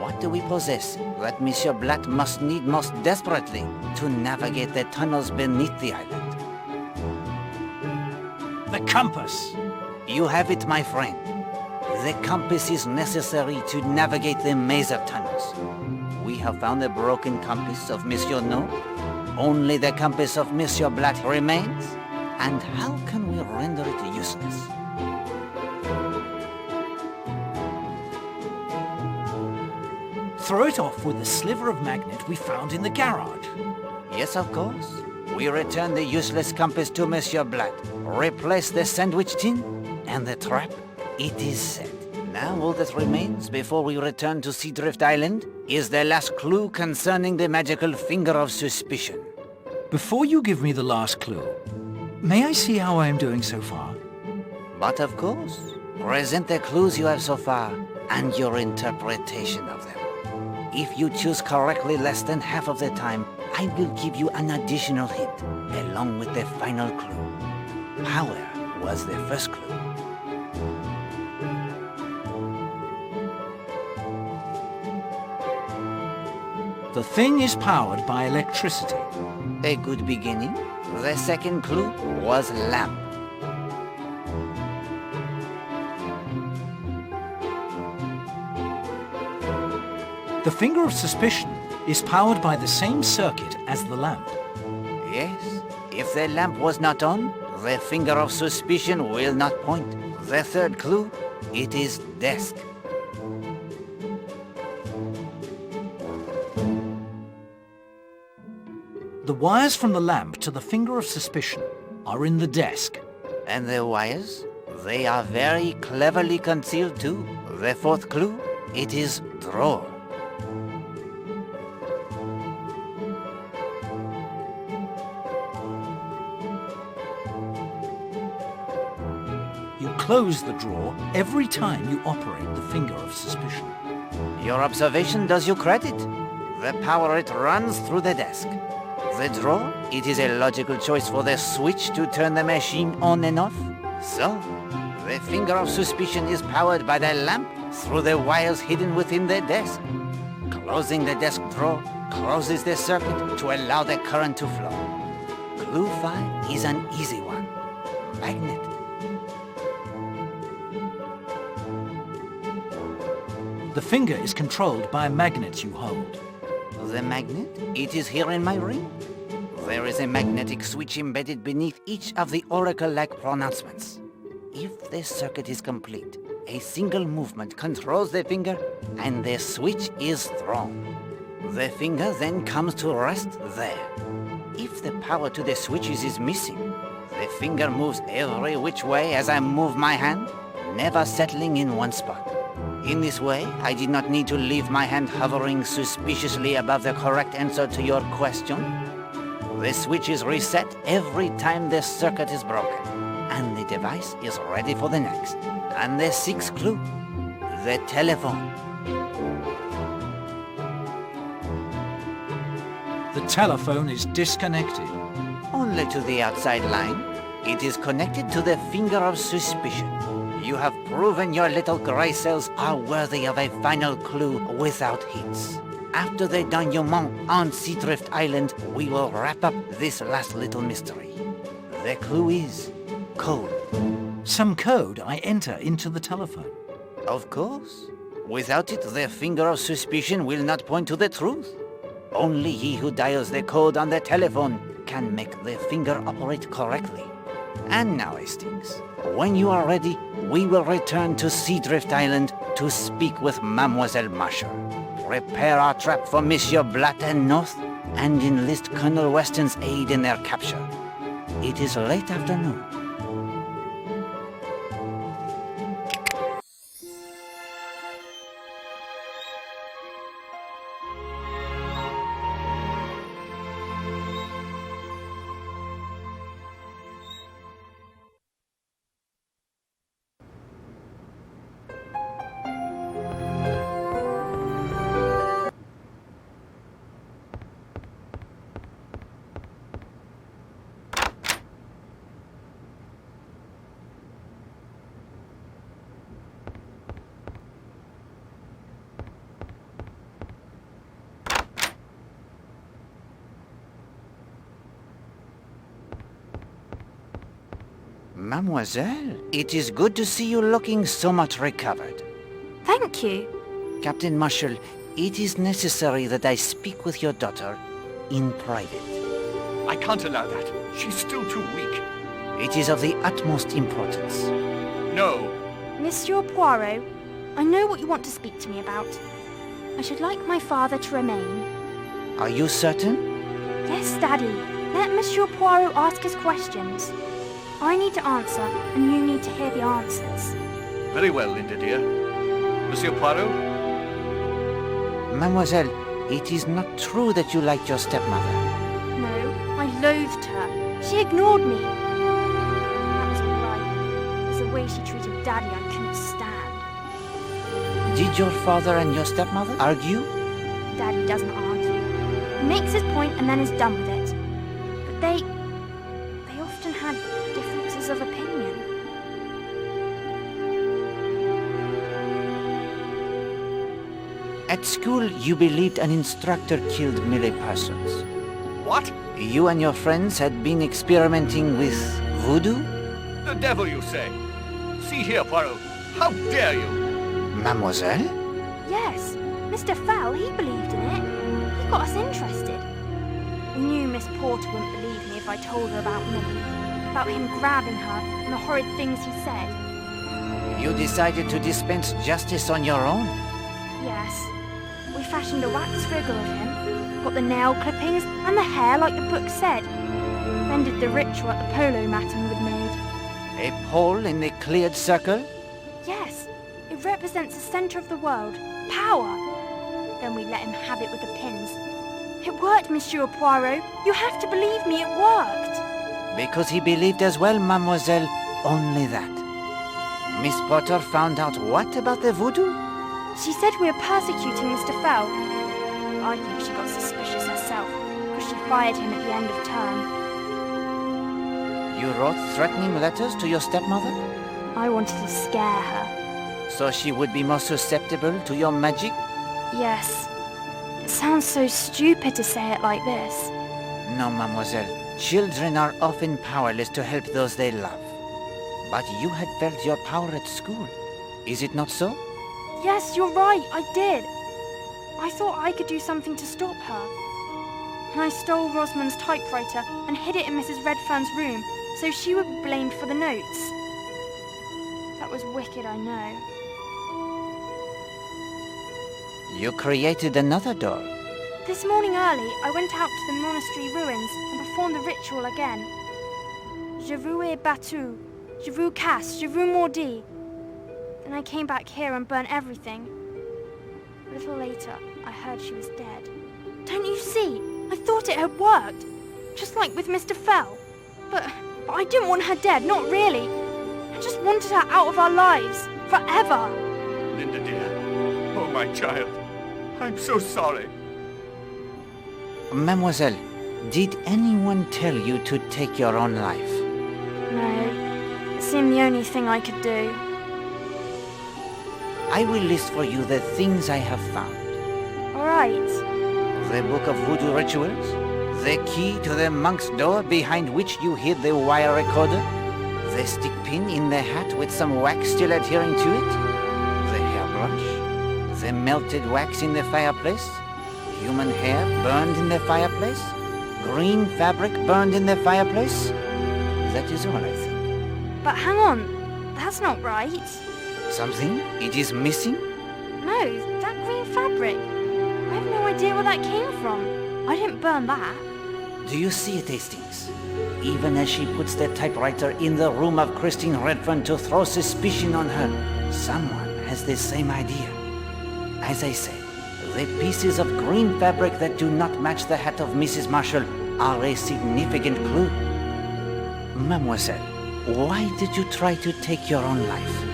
What do we possess that Monsieur Blatt must need most desperately to navigate the tunnels beneath the island? The compass. You have it, my friend. The compass is necessary to navigate the maze of tunnels. We have found the broken compass of Monsieur No. Only the compass of Monsieur Blatt remains. And how can we render it useless? Throw it off with the sliver of magnet we found in the garage. Yes, of course. We return the useless compass to Monsieur Blatt, replace the sandwich tin, and the trap, it is set. Now all that remains before we return to Seadrift Island is the last clue concerning the magical finger of suspicion. Before you give me the last clue, may I see how I am doing so far? But of course, present the clues you have so far and your interpretation of them. If you choose correctly less than half of the time, I will give you an additional hint, along with the final clue. Power was the first clue. The thing is powered by electricity. A good beginning. The second clue was lamp. The finger of suspicion is powered by the same circuit as the lamp. Yes. If the lamp was not on, the finger of suspicion will not point. The third clue, it is desk. The wires from the lamp to the finger of suspicion are in the desk. And the wires? They are very cleverly concealed too. The fourth clue, it is drawer. You close the drawer every time you operate the finger of suspicion. Your observation does you credit. The power it runs through the desk. The drawer, it is a logical choice for the switch to turn the machine on and off. So, the finger of suspicion is powered by the lamp through the wires hidden within the desk. Closing the desk drawer closes the circuit to allow the current to flow. Clue 5 is an easy one. Magnet. The finger is controlled by a magnet you hold. The magnet? It is here in my ring. There is a magnetic switch embedded beneath each of the oracle-like pronouncements. If the circuit is complete, a single movement controls the finger and the switch is thrown. The finger then comes to rest there. If the power to the switches is missing, the finger moves every which way as I move my hand, never settling in one spot. In this way, I did not need to leave my hand hovering suspiciously above the correct answer to your question. The switch is reset every time the circuit is broken, and the device is ready for the next. And the sixth clue, the telephone. The telephone is disconnected. Only to the outside line. It is connected to the finger of suspicion. You have proven your little grey cells are worthy of a final clue without hits. After the denouement on Seadrift Island, we will wrap up this last little mystery. The clue is code. Some code I enter into the telephone. Of course. Without it, the finger of suspicion will not point to the truth. Only he who dials the code on the telephone can make the finger operate correctly. And now, Hastings, when you are ready, we will return to Seadrift Island to speak with Mademoiselle Masher. Prepare our trap for Monsieur Blatt and North, and enlist Colonel Weston's aid in their capture. It is late afternoon. Mademoiselle, it is good to see you looking so much recovered. Thank you. Captain Marshall, it is necessary that I speak with your daughter in private. I can't allow that. She's still too weak. It is of the utmost importance. No. Monsieur Poirot, I know what you want to speak to me about. I should like my father to remain. Are you certain? Yes, Daddy. Let Monsieur Poirot ask his questions. I need to answer, and you need to hear the answers. Very well, Linda dear. Monsieur Poirot? Mademoiselle, it is not true that you liked your stepmother. No, I loathed her. She ignored me. That was all right. It was the way she treated Daddy I couldn't stand. Did your father and your stepmother argue? Daddy doesn't argue. He makes his point and then is done with it. But they often had differences of opinion. At school, you believed an instructor killed Millie Parsons. What? You and your friends had been experimenting with voodoo? The devil, you say? See here, Poirot. How dare you? Mademoiselle? Yes, Mr. Fell, he believed in it. He got us interested. We knew Miss Porter wouldn't believe me if I told her about Millie, about him grabbing her and the horrid things he said. You decided to dispense justice on your own? Yes. We fashioned a wax figure of him, got the nail clippings and the hair like the book said, then did the ritual at the polo matting we'd made. A pole in the cleared circle? Yes, it represents the centre of the world, power. Then we let him have it with the pins. It worked, Monsieur Poirot. You have to believe me, it worked. Because he believed as well, Mademoiselle, only that. Miss Potter found out what about the voodoo? She said we were persecuting Mr. Fell. I think she got suspicious herself, because she fired him at the end of term. You wrote threatening letters to your stepmother? I wanted to scare her. So she would be more susceptible to your magic? Yes. It sounds so stupid to say it like this. No, Mademoiselle. Children are often powerless to help those they love. But you had felt your power at school. Is it not so? Yes, you're right, I did. I thought I could do something to stop her. And I stole Rosamond's typewriter and hid it in Mrs. Redfern's room, so she would be blamed for the notes. That was wicked, I know. You created another doll. This morning early, I went out to the monastery ruins and performed the ritual again. Je vous ai battu, je vous casse, je vous maudis. Then I came back here and burnt everything. A little later, I heard she was dead. Don't you see? I thought it had worked. Just like with Mr. Fell. But I didn't want her dead, not really. I just wanted her out of our lives. Forever. Linda dear. Oh, my child. I'm so sorry. Mademoiselle, did anyone tell you to take your own life? No, it seemed the only thing I could do. I will list for you the things I have found. All right. The book of voodoo rituals, the key to the monk's door behind which you hid the wire recorder, the stick pin in the hat with some wax still adhering to it, the hairbrush, the melted wax in the fireplace, human hair burned in the fireplace, green fabric burned in the fireplace. That is all, I think. But hang on, that's not right. Something? It is missing? No, that green fabric. I have no idea where that came from. I didn't burn that. Do you see it, Hastings? Even as she puts the typewriter in the room of Christine Redfern to throw suspicion on her, someone has the same idea. As I say, the pieces of green fabric that do not match the hat of Mrs. Marshall are a significant clue. Mademoiselle, why did you try to take your own life?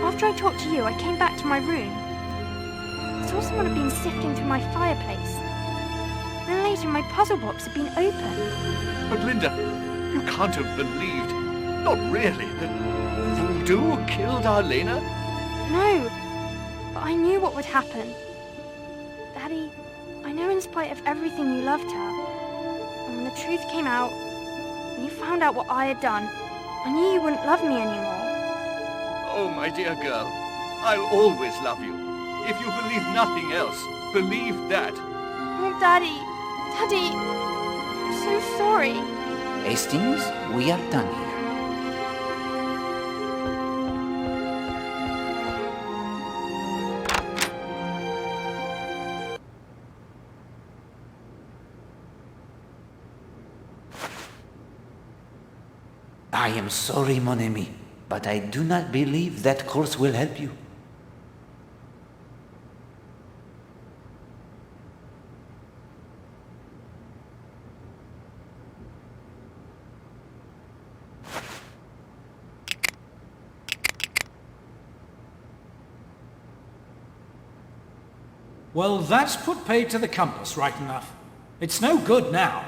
After I talked to you, I came back to my room. I saw someone had been sifting through my fireplace. Then later, my puzzle box had been opened. But Linda, you can't have believed, not really, that voodoo killed Arlena? No, but I knew what would happen. Daddy, I know in spite of everything you loved her. And when the truth came out, and you found out what I had done, I knew you wouldn't love me anymore. Oh, my dear girl, I'll always love you. If you believe nothing else, believe that. Oh, Daddy, I'm so sorry. Hastings, we are done here. I am sorry, mon ami, but I do not believe that course will help you. Well, that's put paid to the compass, right enough. It's no good now.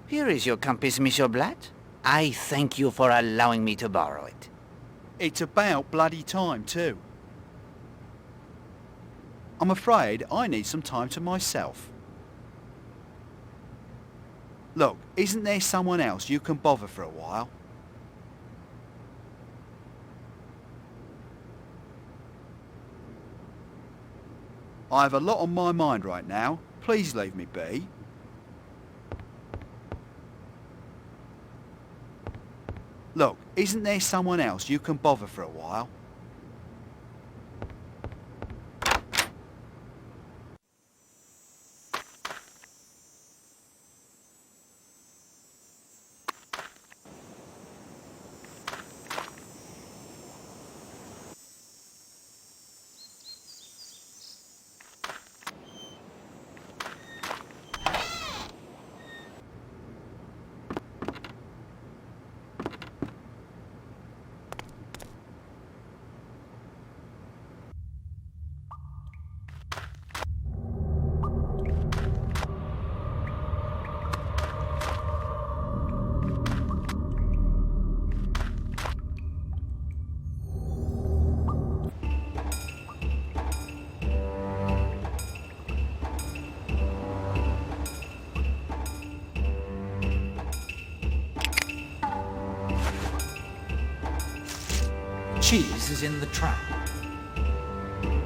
Here is your compass, Monsieur Blatt. I thank you for allowing me to borrow it. It's about bloody time, too. I'm afraid I need some time to myself. Look, isn't there someone else you can bother for a while? I have a lot on my mind right now. Please leave me be. Look, isn't there someone else you can bother for a while? Cheese is in the trap.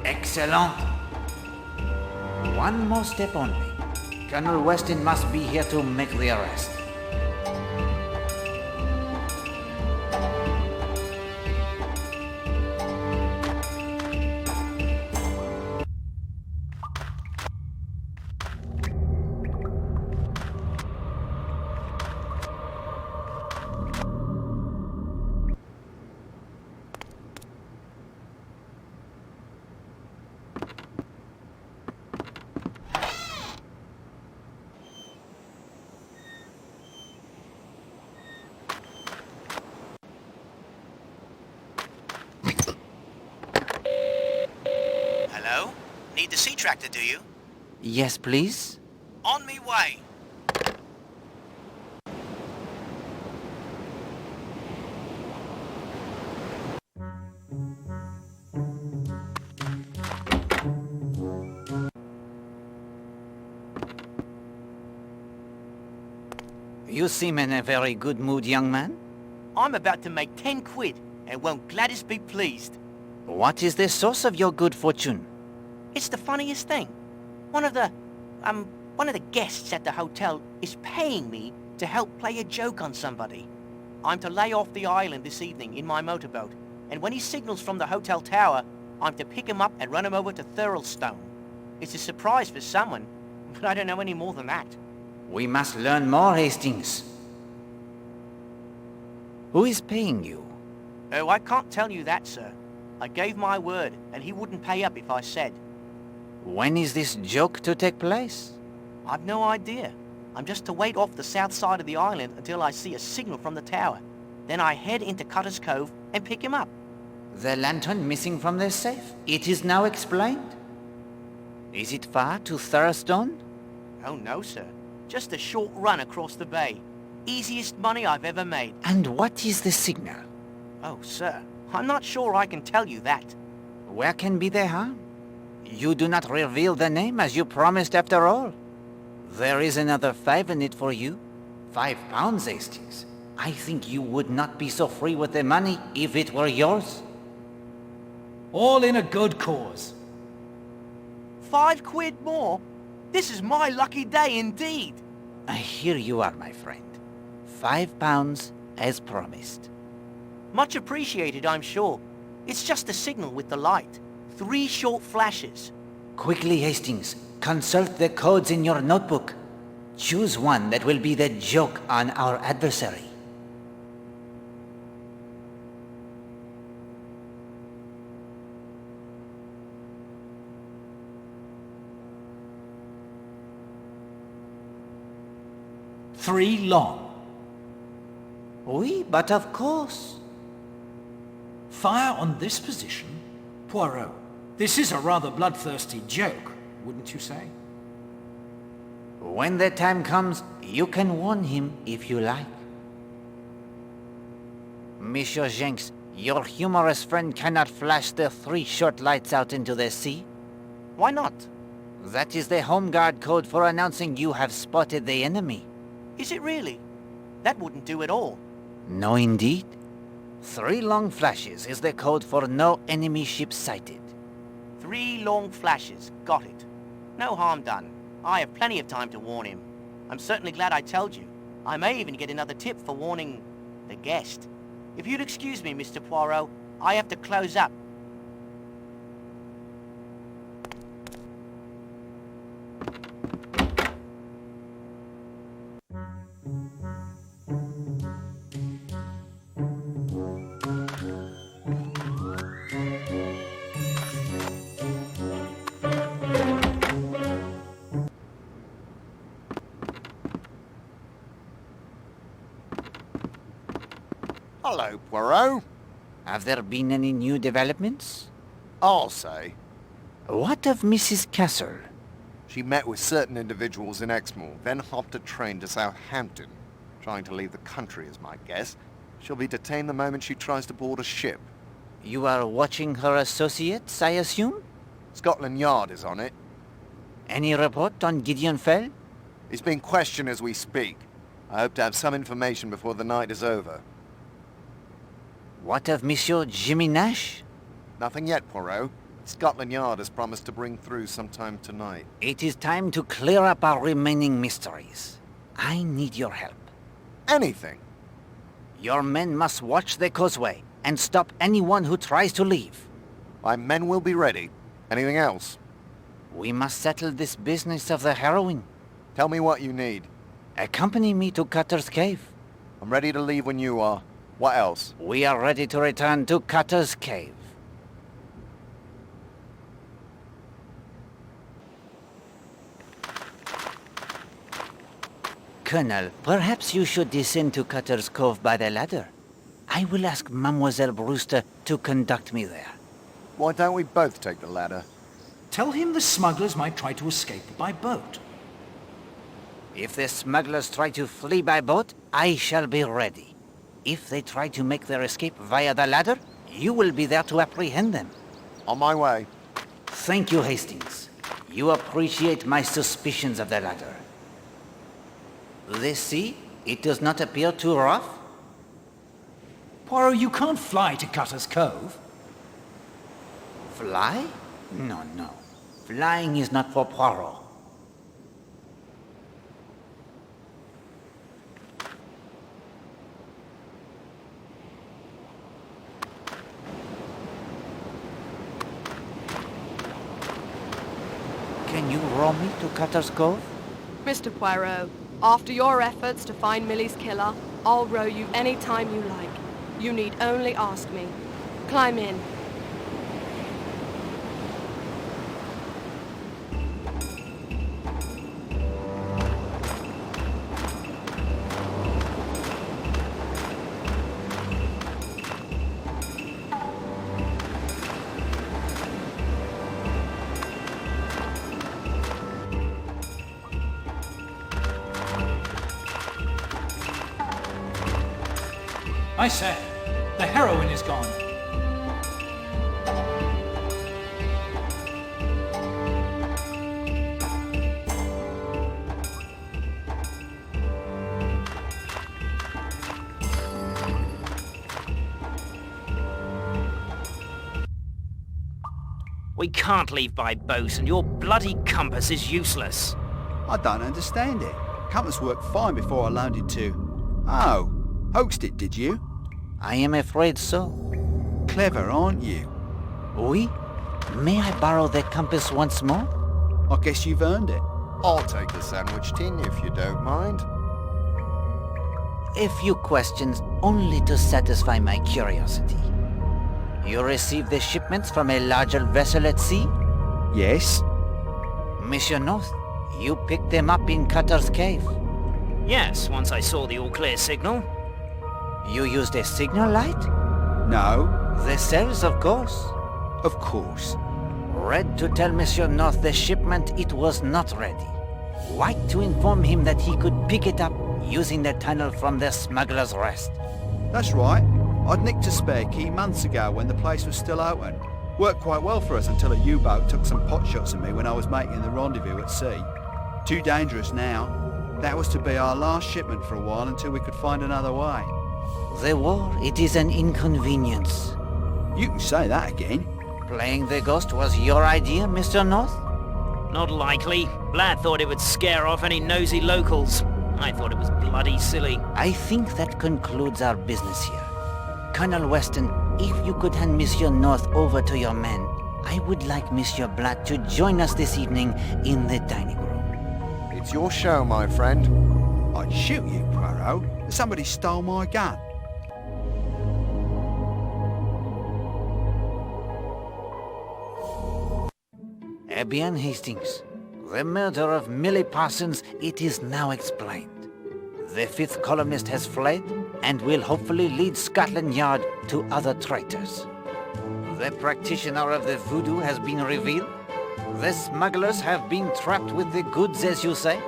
Excellent. One more step only. Colonel Weston must be here to make the arrest. Need the sea tractor, do you? Yes, please. On me way. You seem in a very good mood, young man. I'm about to make 10 quid, and won't Gladys be pleased. What is the source of your good fortune? It's the funniest thing. One of the guests at the hotel is paying me to help play a joke on somebody. I'm to lay off the island this evening in my motorboat, and when he signals from the hotel tower, I'm to pick him up and run him over to Thurlestone. It's a surprise for someone, but I don't know any more than that. We must learn more, Hastings. Who is paying you? Oh, I can't tell you that, sir. I gave my word, and he wouldn't pay up if I said. When is this joke to take place? I've no idea. I'm just to wait off the south side of the island until I see a signal from the tower. Then I head into Cutter's Cove and pick him up. The lantern missing from the safe. It is now explained. Is it far to Thurlestone? Oh, no, sir. Just a short run across the bay. Easiest money I've ever made. And what is the signal? Oh, sir, I'm not sure I can tell you that. Where can be the harm? You do not reveal the name as you promised after all. There is another 5 in it for you. 5 pounds, Hastings. I think you would not be so free with the money if it were yours. All in a good cause. 5 quid more? This is my lucky day indeed. Here you are, my friend. 5 pounds as promised. Much appreciated, I'm sure. It's just a signal with the light. 3 short flashes. Quickly, Hastings. Consult the codes in your notebook. Choose one that will be the joke on our adversary. Three long. Oui, but of course. Fire on this position? Poirot, this is a rather bloodthirsty joke, wouldn't you say? When the time comes, you can warn him if you like. Monsieur Jenks, your humorous friend cannot flash the 3 short lights out into the sea. Why not? That is the home guard code for announcing you have spotted the enemy. Is it really? That wouldn't do at all. No, indeed. 3 long flashes is the code for no enemy ship sighted. 3 long flashes. Got it. No harm done. I have plenty of time to warn him. I'm certainly glad I told you. I may even get another tip for warning the guest. If you'd excuse me, Mr. Poirot, I have to close up. Hello, Poirot. Have there been any new developments? I'll say. What of Mrs. Castle? She met with certain individuals in Exmoor, then hopped a train to Southampton. Trying to leave the country is my guess. She'll be detained the moment she tries to board a ship. You are watching her associates, I assume? Scotland Yard is on it. Any report on Gideon Fell? He's being questioned as we speak. I hope to have some information before the night is over. What of Monsieur Jimmy Nash? Nothing yet, Poirot. Scotland Yard has promised to bring through sometime tonight. It is time to clear up our remaining mysteries. I need your help. Anything. Your men must watch the causeway and stop anyone who tries to leave. My men will be ready. Anything else? We must settle this business of the heroin. Tell me what you need. Accompany me to Cutter's Cave. I'm ready to leave when you are. What else? We are ready to return to Cutter's Cave. Colonel, perhaps you should descend to Cutter's Cove by the ladder. I will ask Mademoiselle Brewster to conduct me there. Why don't we both take the ladder? Tell him the smugglers might try to escape by boat. If the smugglers try to flee by boat, I shall be ready. If they try to make their escape via the ladder, you will be there to apprehend them. On my way. Thank you, Hastings. You appreciate my suspicions of the ladder. The sea, it does not appear too rough? Poirot, you can't fly to Cutter's Cove. Fly? No, no. Flying is not for Poirot. Can you row me to Cutter's Cove? Mr. Poirot, after your efforts to find Millie's killer, I'll row you any time you like. You need only ask me. Climb in. I say, the heroine is gone. We can't leave by boat, and your bloody compass is useless. I don't understand it. Compass worked fine before I loaned it to... Oh, hoaxed it, did you? I am afraid so. Clever, aren't you? Oui? May I borrow the compass once more? I guess you've earned it. I'll take the sandwich tin if you don't mind. A few questions only to satisfy my curiosity. You received the shipments from a larger vessel at sea? Yes? Monsieur North, you picked them up in Cutter's Cave. Yes, once I saw the all-clear signal. You used a signal light? No. The cells, of course. Of course. Red to tell Monsieur North the shipment it was not ready. White to inform him that he could pick it up using the tunnel from the smuggler's rest. That's right. I'd nicked a spare key months ago when the place was still open. Worked quite well for us until a U-boat took some pot shots at me when I was making the rendezvous at sea. Too dangerous now. That was to be our last shipment for a while until we could find another way. The war, it is an inconvenience. You can say that again. Playing the ghost was your idea, Mr. North? Not likely. Blad thought it would scare off any nosy locals. I thought it was bloody silly. I think that concludes our business here. Colonel Weston, if you could hand Monsieur North over to your men, I would like Monsieur Blatt to join us this evening in the dining room. It's your show, my friend. I'd shoot you, Poirot. Somebody stole my gun. Eh bien, Hastings. The murder of Millie Parsons, it is now explained. The fifth columnist has fled and will hopefully lead Scotland Yard to other traitors. The practitioner of the voodoo has been revealed. The smugglers have been trapped with the goods, as you say.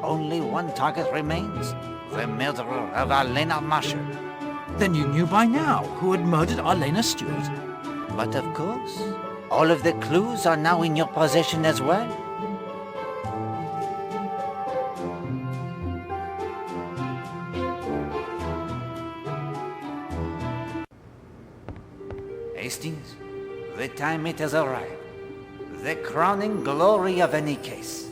Only one target remains, the murderer of Arlena Marshall. Then you knew by now who had murdered Arlena Stewart. But of course, all of the clues are now in your possession as well. Hastings, the time it has arrived. The crowning glory of any case.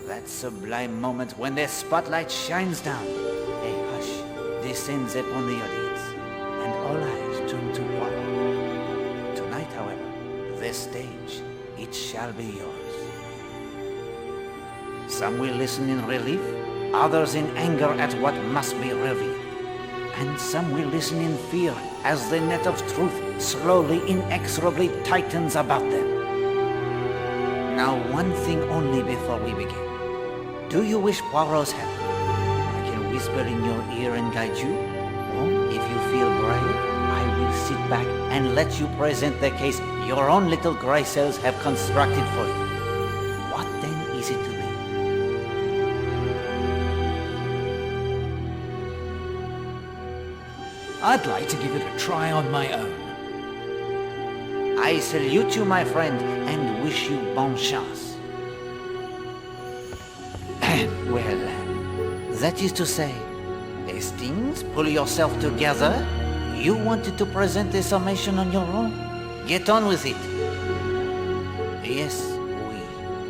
That sublime moment when the spotlight shines down. A hush descends upon the audience, and all eyes turn to Poirot. Tonight, however, the stage, it shall be yours. Some will listen in relief, others in anger at what must be revealed. And some will listen in fear as the net of truth slowly, inexorably tightens about them. Now, one thing only before we begin. Do you wish Poirot's help? I can whisper in your ear and guide you, or if you feel brave, I will sit back and let you present the case your own little grey cells have constructed for you. What then is it to be? I'd like to give it a try on my own. I salute you, my friend, and wish you bonne chance. Well, that is to say, Hastings, pull yourself together. You wanted to present the summation on your own. Get on with it. Yes,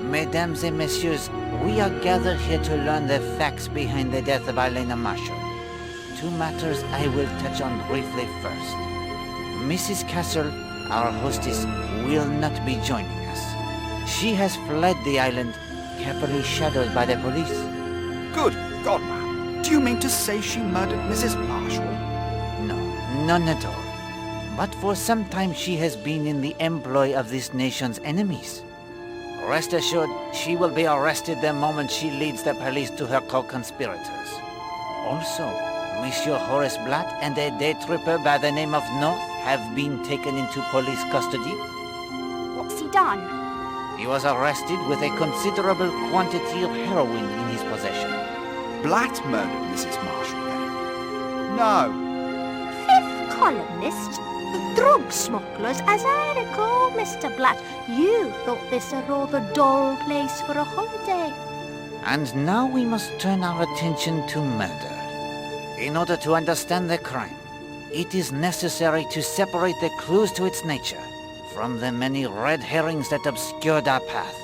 mesdames et messieurs, we are gathered here to learn the facts behind the death of Elena Marshall. Two matters I will touch on briefly first. Mrs. Castle, our hostess, will not be joining us. She has fled the island, carefully shadowed by the police. Good God, man. Do you mean to say she murdered Mrs. Marshall? No, none at all. But for some time she has been in the employ of this nation's enemies. Rest assured, she will be arrested the moment she leads the police to her co-conspirators. Also, Monsieur Horace Blatt and a day tripper by the name of North have been taken into police custody. What's he done? He was arrested with a considerable quantity of heroin in his possession. Blatt murdered Mrs. Marshall, then? No. Fifth columnist? Drug smugglers, as I recall, Mr. Blatt. You thought this a rather dull place for a holiday. And now we must turn our attention to murder. In order to understand the crime, it is necessary to separate the clues to its nature from the many red herrings that obscured our path.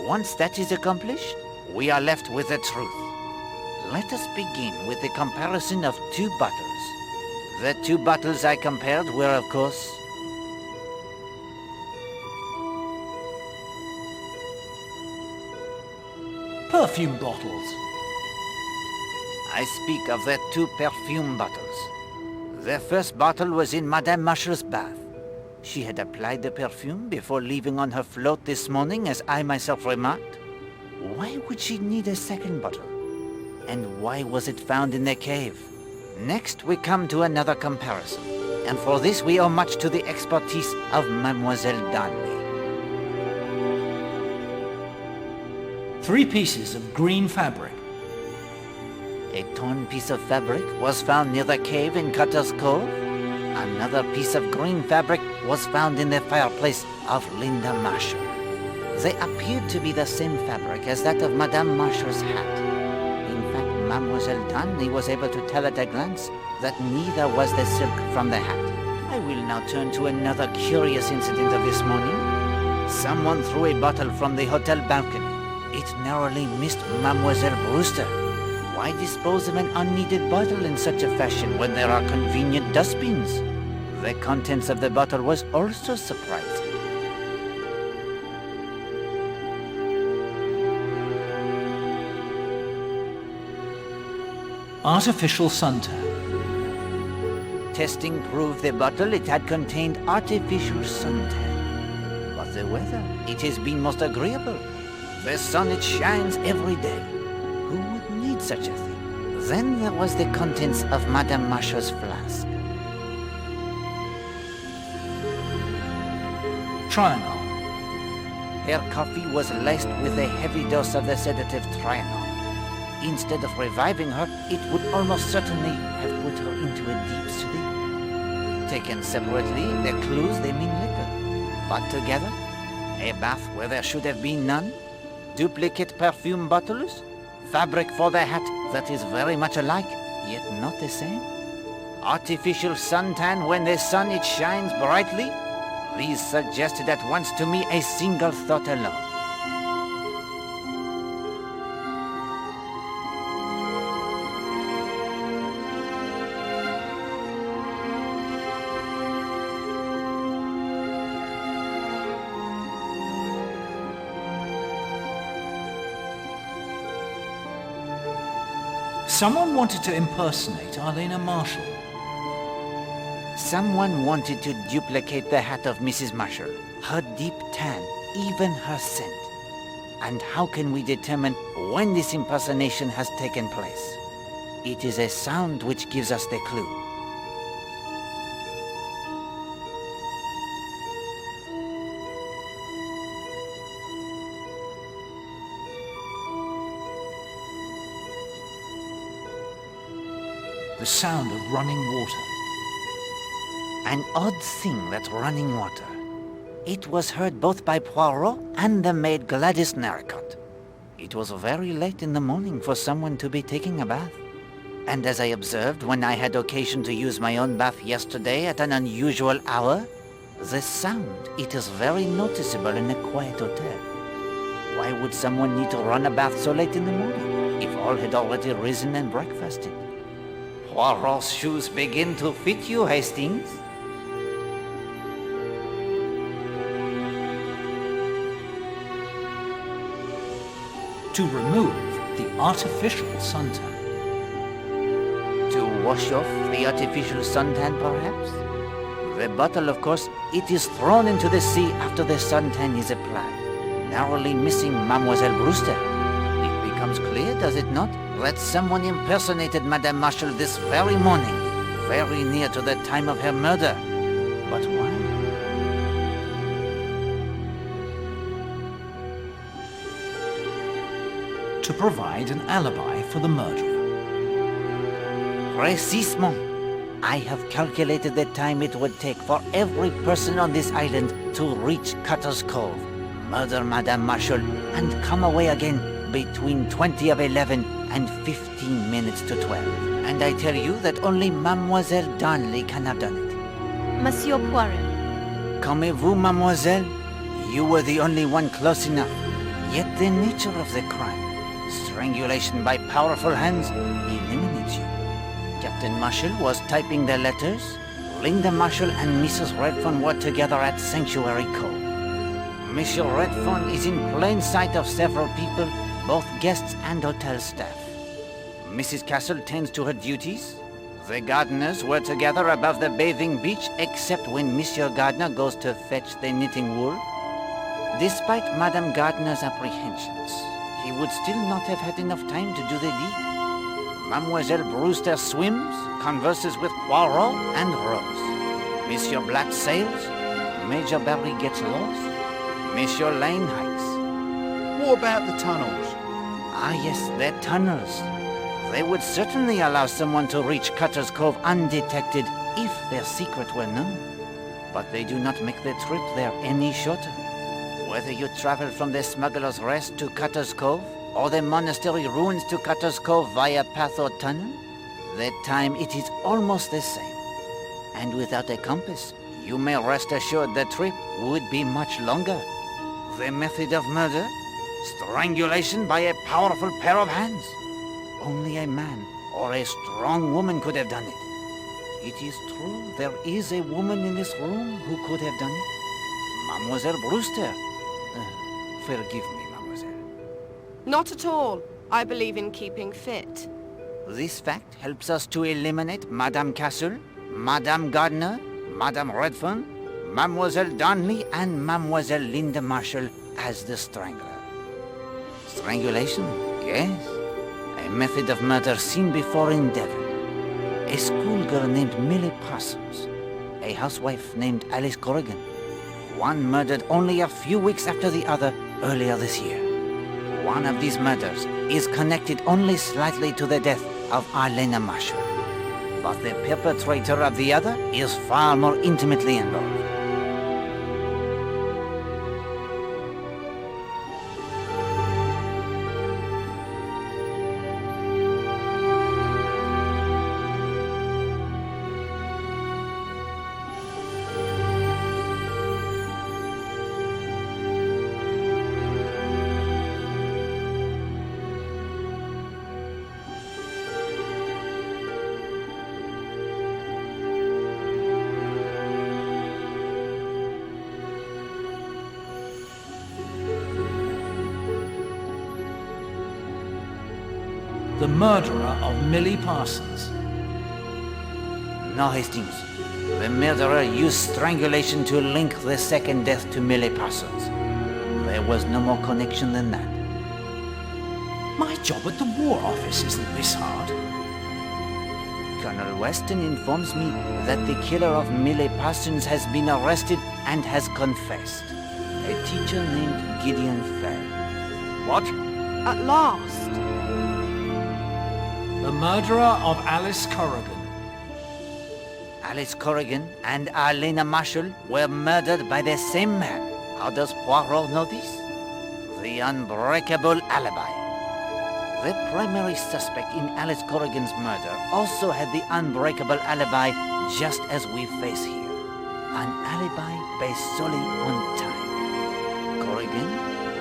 Once that is accomplished, we are left with the truth. Let us begin with the comparison of two bottles. The two bottles I compared were, of course, Perfume bottles. I speak of the two perfume bottles. The first bottle was in Madame Marshall's bath. She had applied the perfume before leaving on her float this morning, as I myself remarked. Why would she need a second bottle? And why was it found in the cave? Next, we come to another comparison. And for this, we owe much to the expertise of Mademoiselle Darnley. 3 pieces of green fabric. A torn piece of fabric was found near the cave in Cutter's Cove. Another piece of green fabric was found in the fireplace of Linda Marshall. They appeared to be the same fabric as that of Madame Marshall's hat. In fact, Mademoiselle Darnley was able to tell at a glance that neither was the silk from the hat. I will now turn to another curious incident of this morning. Someone threw a bottle from the hotel balcony. It narrowly missed Mademoiselle Brewster. Why dispose of an unneeded bottle in such a fashion when there are convenient dustbins? The contents of the bottle was also surprising. Artificial suntan. Testing proved the bottle it had contained artificial suntan. But the weather, it has been most agreeable. The sun, it shines every day. Who would need such a thing? Then there was the contents of Madame Marshall's flask. Trianol. Her coffee was laced with a heavy dose of the sedative Trianol. Instead of reviving her, it would almost certainly have put her into a deep sleep. Taken separately, the clues, they mean little. But together, a bath where there should have been none, duplicate perfume bottles, fabric for the hat that is very much alike, yet not the same, artificial suntan when the sun, it shines brightly. These suggested at once to me a single thought alone. Someone wanted to impersonate Elena Marshall. Someone wanted to duplicate the hat of Mrs. Marshall, her deep tan, even her scent. And how can we determine when this impersonation has taken place? It is a sound which gives us the clue. the sound of running water. An odd thing, that running water. It was heard both by Poirot and the maid Gladys Narracott. It was very late in the morning for someone to be taking a bath. And as I observed when I had occasion to use my own bath yesterday at an unusual hour, the sound, it is very noticeable in a quiet hotel. Why would someone need to run a bath so late in the morning, if all had already risen and breakfasted? Poirot's shoes begin to fit you, Hastings. To remove the artificial suntan. To wash off the artificial suntan, perhaps? The bottle, of course, it is thrown into the sea after the suntan is applied, narrowly missing Mademoiselle Brewster. It becomes clear, does it not, that someone impersonated Madame Marshall this very morning, very near to the time of her murder. But why? To provide an alibi for the murderer. Précisément. I have calculated the time it would take for every person on this island to reach Cutter's Cove, murder Madame Marshall, and come away again between 20 of 11 and 15 minutes to 12. And I tell you that only Mademoiselle Darnley can have done it. Monsieur Poirot. Calmez-vous, mademoiselle? You were the only one close enough. Yet the nature of the crime, strangulation by powerful hands, eliminates you. Captain Marshall was typing the letters. Linda Marshall and Mrs. Redfern were together at Sanctuary Cove. Monsieur Redfern is in plain sight of several people, both guests and hotel staff. Mrs. Castle tends to her duties. The Gardiners were together above the bathing beach, except when Monsieur Gardiner goes to fetch the knitting wool. Despite Madame Gardiner's apprehensions, he would still not have had enough time to do the deed. Mademoiselle Brewster swims, converses with Poirot and Rose. Monsieur Black sails, Major Barry gets lost, Monsieur Lane hikes. What about the tunnels? Ah yes, they're tunnels. They would certainly allow someone to reach Cutter's Cove undetected if their secret were known. But they do not make the trip there any shorter. Whether you travel from the Smuggler's Rest to Cutter's Cove, or the monastery ruins to Cutter's Cove via path or tunnel, the time it is almost the same. And without a compass, you may rest assured the trip would be much longer. The method of murder? Strangulation by a powerful pair of hands. Only a man or a strong woman could have done it. It is true, there is a woman in this room who could have done it. Mademoiselle Brewster. Forgive me, mademoiselle. Not at all. I believe in keeping fit. This fact helps us to eliminate Madame Castle, Madame Gardiner, Madame Redfern, Mademoiselle Darnley, and Mademoiselle Linda Marshall as the strangler. Strangulation, yes. A method of murder seen before in Devon. A schoolgirl named Millie Parsons. A housewife named Alice Corrigan. One murdered only a few weeks after the other earlier this year. One of these murders is connected only slightly to the death of Arlena Marshall. But the perpetrator of the other is far more intimately involved. The murderer of Millie Parsons. No, Hastings. The murderer used strangulation to link the second death to Millie Parsons. There was no more connection than that. My job at the War Office isn't this hard. Colonel Weston informs me that the killer of Millie Parsons has been arrested and has confessed. A teacher named Gideon Fell. What? At last. The murderer of Alice Corrigan. Alice Corrigan and Alena Marshall were murdered by the same man. How does Poirot know this? The unbreakable alibi. The primary suspect in Alice Corrigan's murder also had the unbreakable alibi just as we face here. An alibi based solely on time. Corrigan,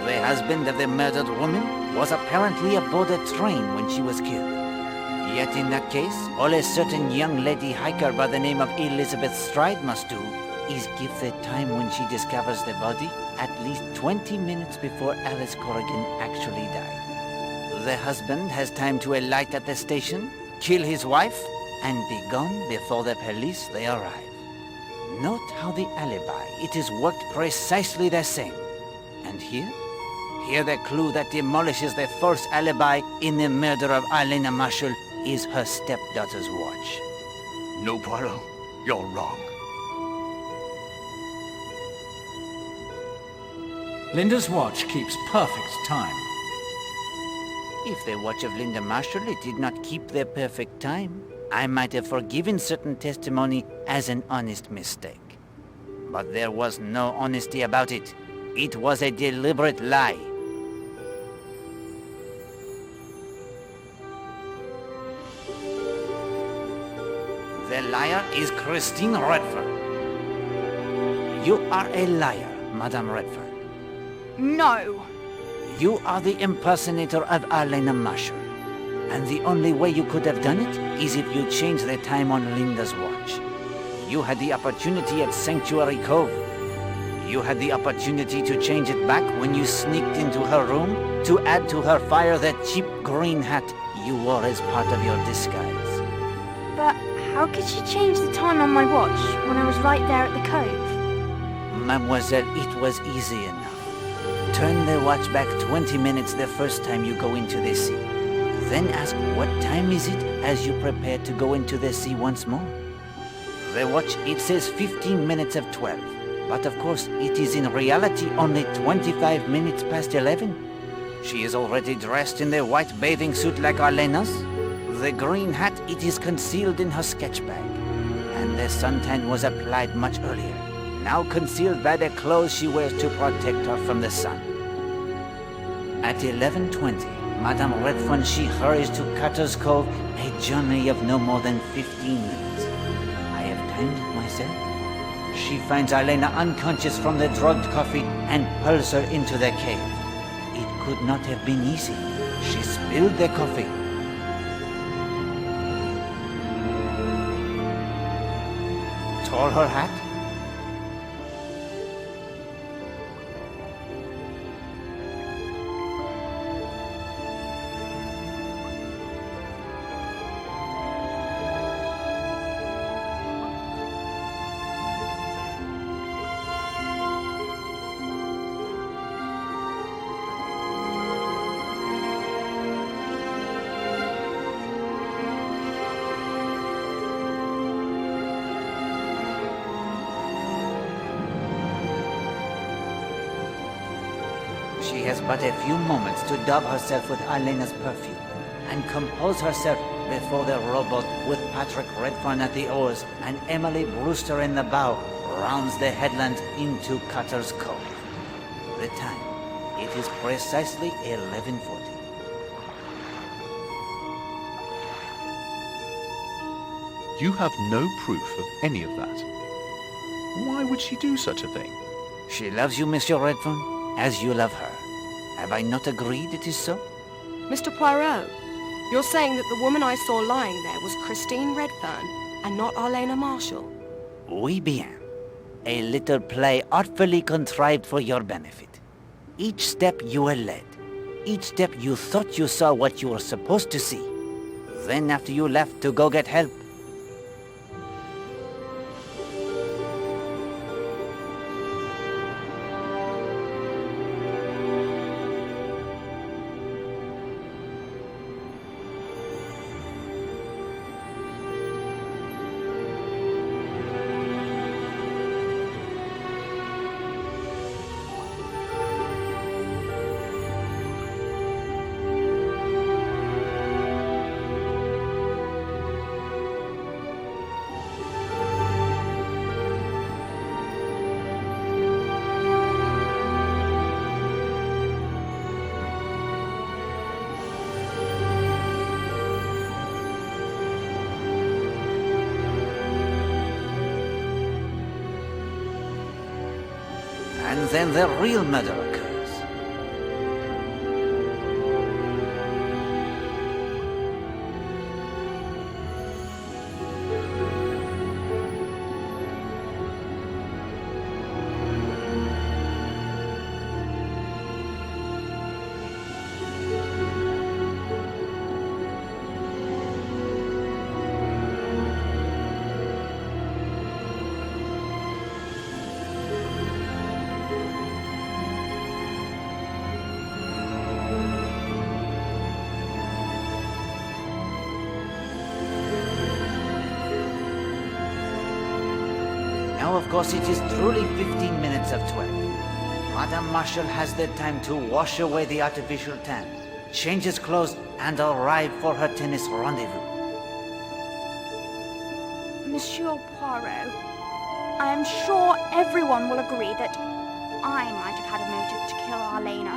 the husband of the murdered woman, was apparently aboard a train when she was killed. Yet in that case, all a certain young lady hiker by the name of Elizabeth Stride must do is give the time when she discovers the body at least 20 minutes before Alice Corrigan actually died. The husband has time to alight at the station, kill his wife, and be gone before the police they arrive. Note how the alibi, it is worked precisely the same. And here? Here the clue that demolishes the false alibi in the murder of Alena Marshall is her stepdaughter's watch. No, Poirot, you're wrong. Linda's watch keeps perfect time. If the watch of Linda Marshall it did not keep the perfect time, I might have forgiven certain testimony as an honest mistake. But there was no honesty about it. It was a deliberate lie. The liar is Christine Redfern. You are a liar, Madame Redfern. No. You are the impersonator of Alena Marshall. And the only way you could have done it is if you changed the time on Linda's watch. You had the opportunity at Sanctuary Cove. You had the opportunity to change it back when you sneaked into her room to add to her fire that cheap green hat you wore as part of your disguise. But how could she change the time on my watch when I was right there at the cove? Mademoiselle, it was easy enough. Turn the watch back 20 minutes the first time you go into the sea. Then ask what time is it as you prepare to go into the sea once more. The watch, it says 15 minutes of 12. But of course, it is in reality only 25 minutes past 11. She is already dressed in the white bathing suit like Alena's. The green hat, it is concealed in her sketch bag. And the suntan was applied much earlier, now concealed by the clothes she wears to protect her from the sun. At 11:20, Madame Redfern, she hurries to Cutter's Cove, a journey of no more than 15 minutes. I have timed it myself. She finds Alena unconscious from the drugged coffee and pulls her into the cave. It could not have been easy. She spilled the coffee. Tore her hat. She has but a few moments to dab herself with Alena's perfume and compose herself before the rowboat with Patrick Redfern at the oars and Emily Brewster in the bow rounds the headland into Cutter's Cove. The time, it is precisely 11:40. You have no proof of any of that. Why would she do such a thing? She loves you, Monsieur Redfern, as you love her. Have I not agreed it is so? Mr. Poirot, you're saying that the woman I saw lying there was Christine Redfern and not Alena Marshall? Oui bien. A little play artfully contrived for your benefit. Each step you were led. Each step you thought you saw what you were supposed to see. Then after you left to go get help, and then the real murder occurs. Now, of course, it is truly 15 minutes of 12. Madame Marshall has the time to wash away the artificial tan, change his clothes, and arrive for her tennis rendezvous. Monsieur Poirot, I am sure everyone will agree that I might have had a motive to kill Arlena,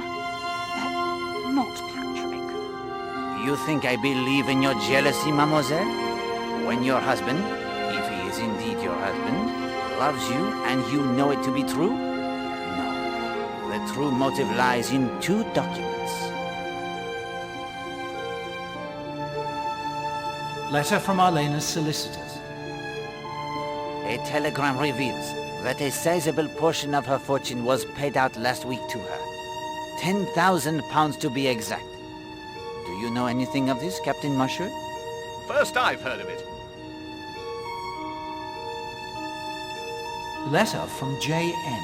but not Patrick. You think I believe in your jealousy, mademoiselle? When your husband, if he is indeed your husband, loves you and you know it to be true? No. The true motive lies in two documents. Letter from Arlena's solicitors. A telegram reveals that a sizable portion of her fortune was paid out last week to her. 10,000 pounds to be exact. Do you know anything of this, Captain Marshall? First I've heard of it. Letter from J.N.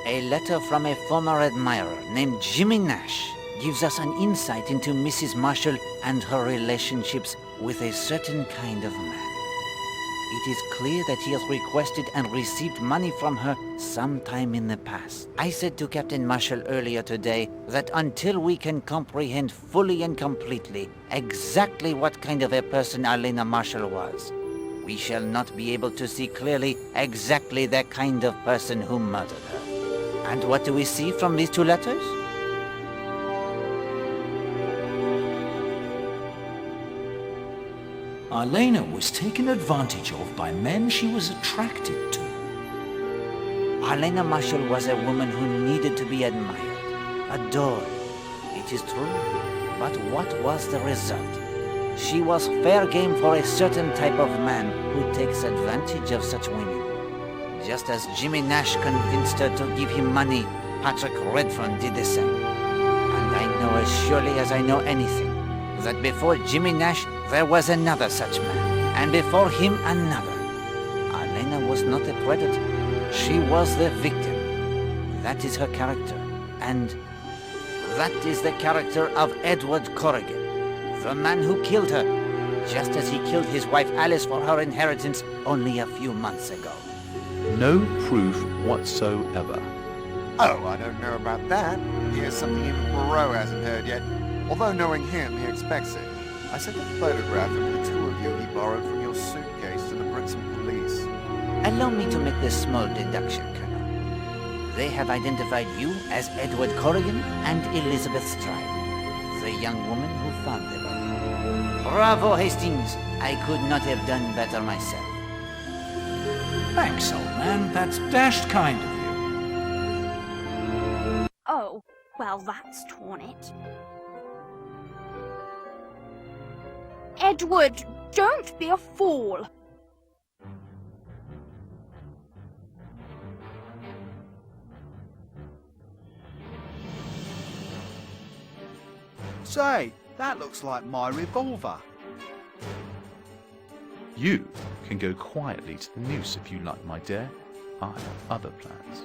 A letter from a former admirer named Jimmy Nash gives us an insight into Mrs. Marshall and her relationships with a certain kind of man. It is clear that he has requested and received money from her sometime in the past. I said to Captain Marshall earlier today that until we can comprehend fully and completely exactly what kind of a person Arlena Marshall was, we shall not be able to see clearly exactly the kind of person who murdered her. And what do we see from these two letters? Arlena was taken advantage of by men she was attracted to. Arlena Marshall was a woman who needed to be admired, adored. It is true. But what was the result? She was fair game for a certain type of man who takes advantage of such women. Just as Jimmy Nash convinced her to give him money, Patrick Redfern did the same. And I know as surely as I know anything, that before Jimmy Nash, there was another such man, and before him another. Arlena was not a predator. She was the victim. That is her character. And that is the character of Edward Corrigan, the man who killed her, just as he killed his wife Alice for her inheritance only a few months ago. No proof whatsoever. Oh, I don't know about that. Here's something even Poirot hasn't heard yet. Although knowing him, he expects it. I sent a photograph of the two of you he borrowed from your suitcase to the Brixton police. Allow me to make this small deduction, Colonel. They have identified you as Edward Corrigan and Elizabeth Stride, the young woman who found the body. Bravo, Hastings! I could not have done better myself. Thanks, old man. That's dashed kind of you. Oh, well, that's torn it. Edward, don't be a fool. Say, that looks like my revolver. You can go quietly to the noose if you like, my dear. I have other plans.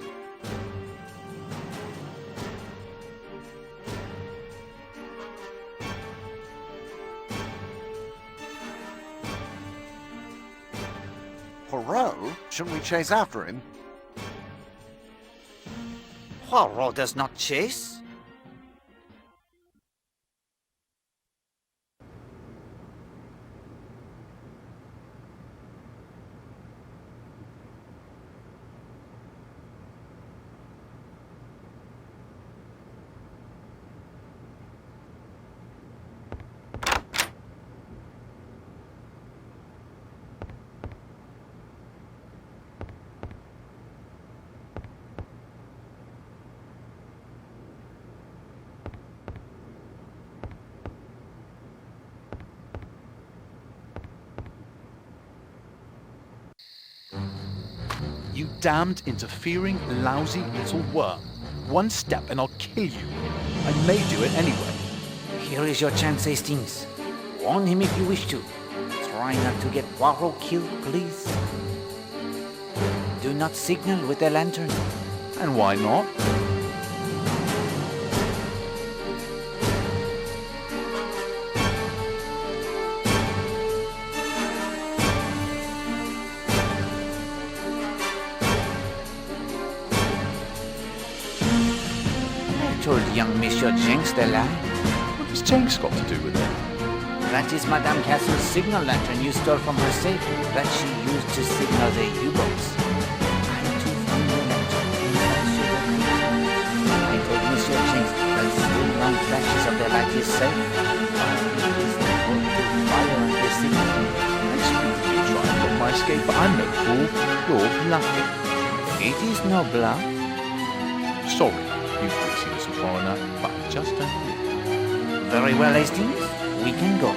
Poirot? Shouldn't we chase after him? Poirot does not chase. damned, interfering, lousy little worm. One step and I'll kill you. I may do it anyway. Here is your chance, Hastings. Warn him if you wish to. Try not to get Poirot killed, please. Do not signal with the lantern. And why not? I told young Monsieur Jenks the lie. What has Jenks got to do with it? That is Madame Castle's signal lantern you stole from her safe that she used to signal the U-boats. I too found the lantern in her supermarket. I told Monsieur Jenks that still long flashes of the light is safe. But it is the code to fire on the signal. I expected you to try and block my escape, but I'm no fool. You're bluffing. It is no bluff. Sorry, you greasy little foreigner, but I just don't believe it. Very well, Hastings. We can go.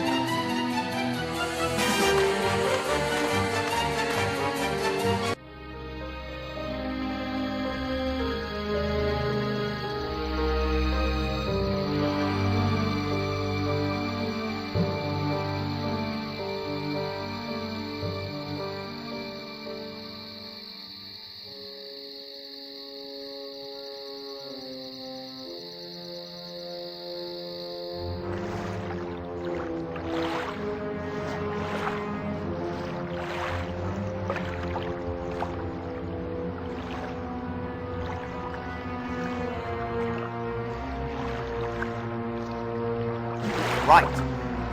Right.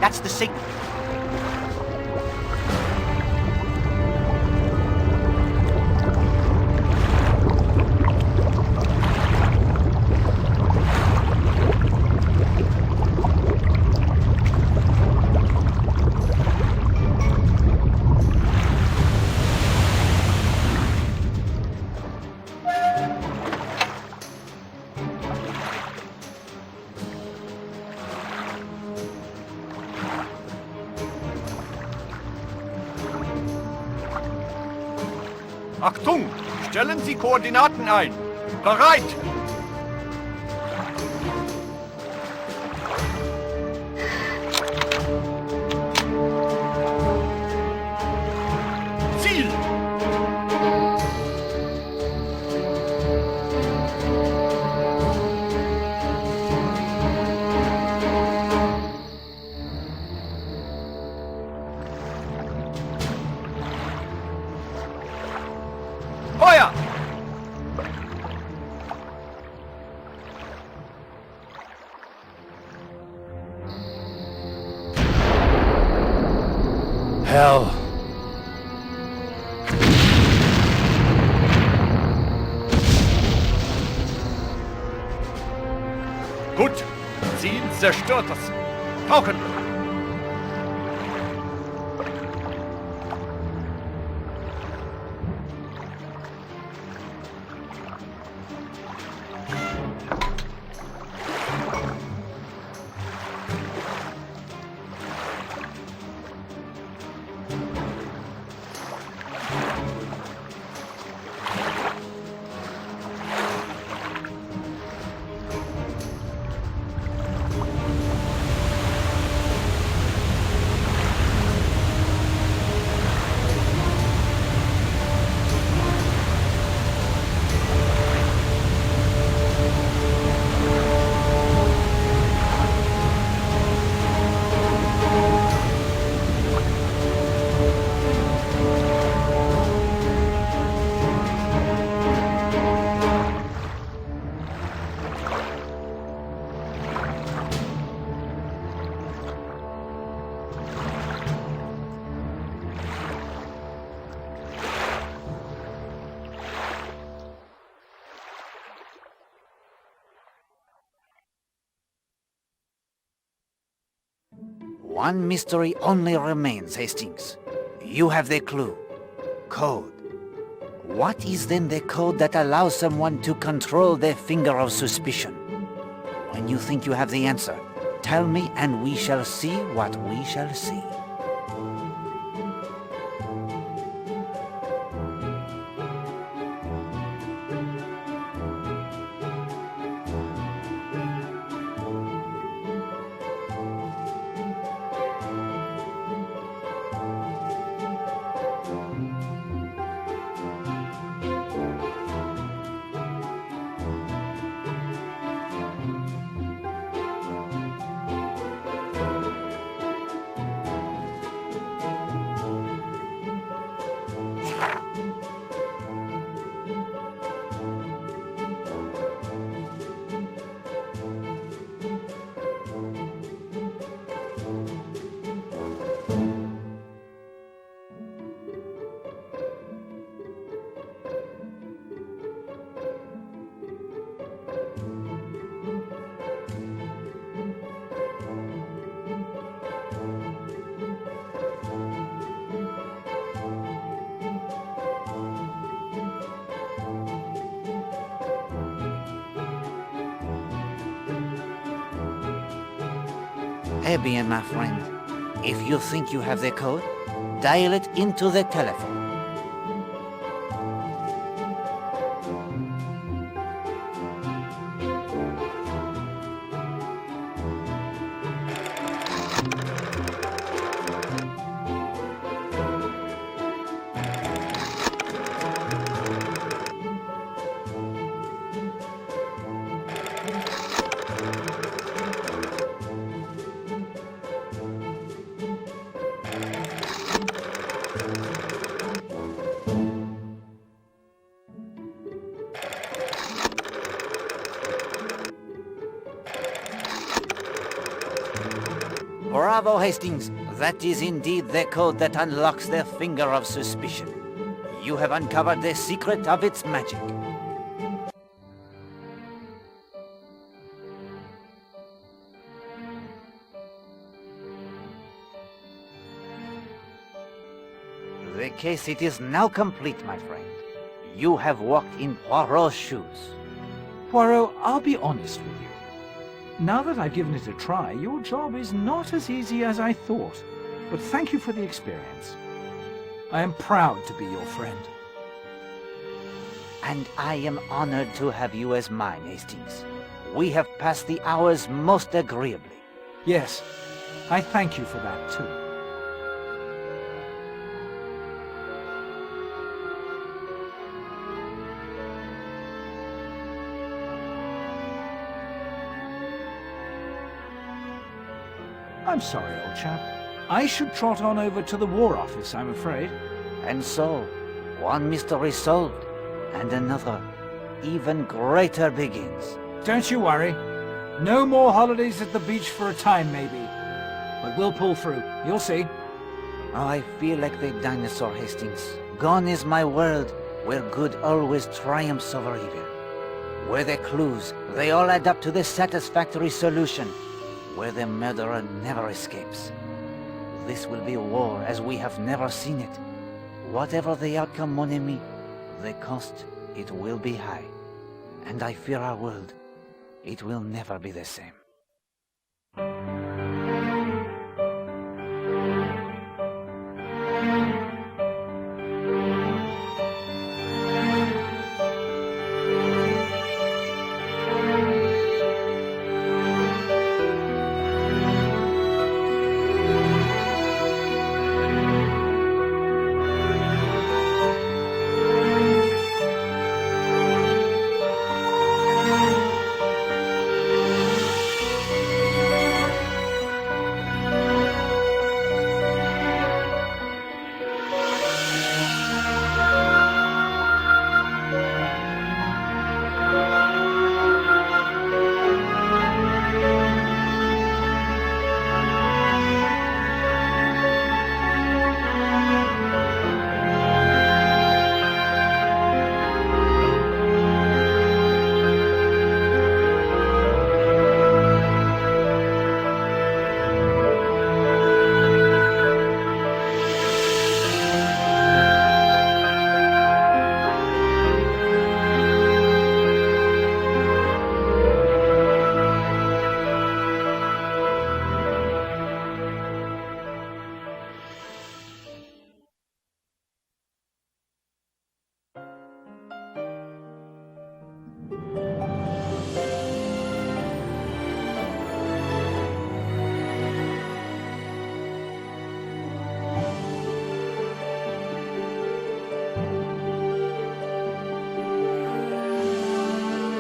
That's the signal. Achtung! Stellen Sie Koordinaten ein! Bereit! Ziel! Feuer! Hell. Gut. Ziel zerstörtes. Tauchen! One mystery only remains, Hastings. You have the clue. Code. What is then the code that allows someone to control their finger of suspicion? When you think you have the answer, tell me and we shall see what we shall see. Eh bien, my friend. If you think you have the code, dial it into the telephone. Bravo, Hastings. That is indeed the code that unlocks the finger of suspicion. You have uncovered the secret of its magic. The case, it is now complete, my friend. You have walked in Poirot's shoes. Poirot, I'll be honest with you. Now that I've given it a try, your job is not as easy as I thought. But thank you for the experience. I am proud to be your friend. And I am honored to have you as mine, Hastings. We have passed the hours most agreeably. Yes, I thank you for that too. I'm sorry, old chap. I should trot on over to the War Office, I'm afraid. And so, one mystery solved, and another, even greater, begins. Don't you worry. No more holidays at the beach for a time, maybe. But we'll pull through. You'll see. Oh, I feel like the dinosaur, Hastings. Gone is my world, where good always triumphs over evil. Where the clues, they all add up to the satisfactory solution. Where the murderer never escapes. This will be war as we have never seen it. Whatever the outcome, mon ami, the cost, it will be high. And I fear our world, it will never be the same.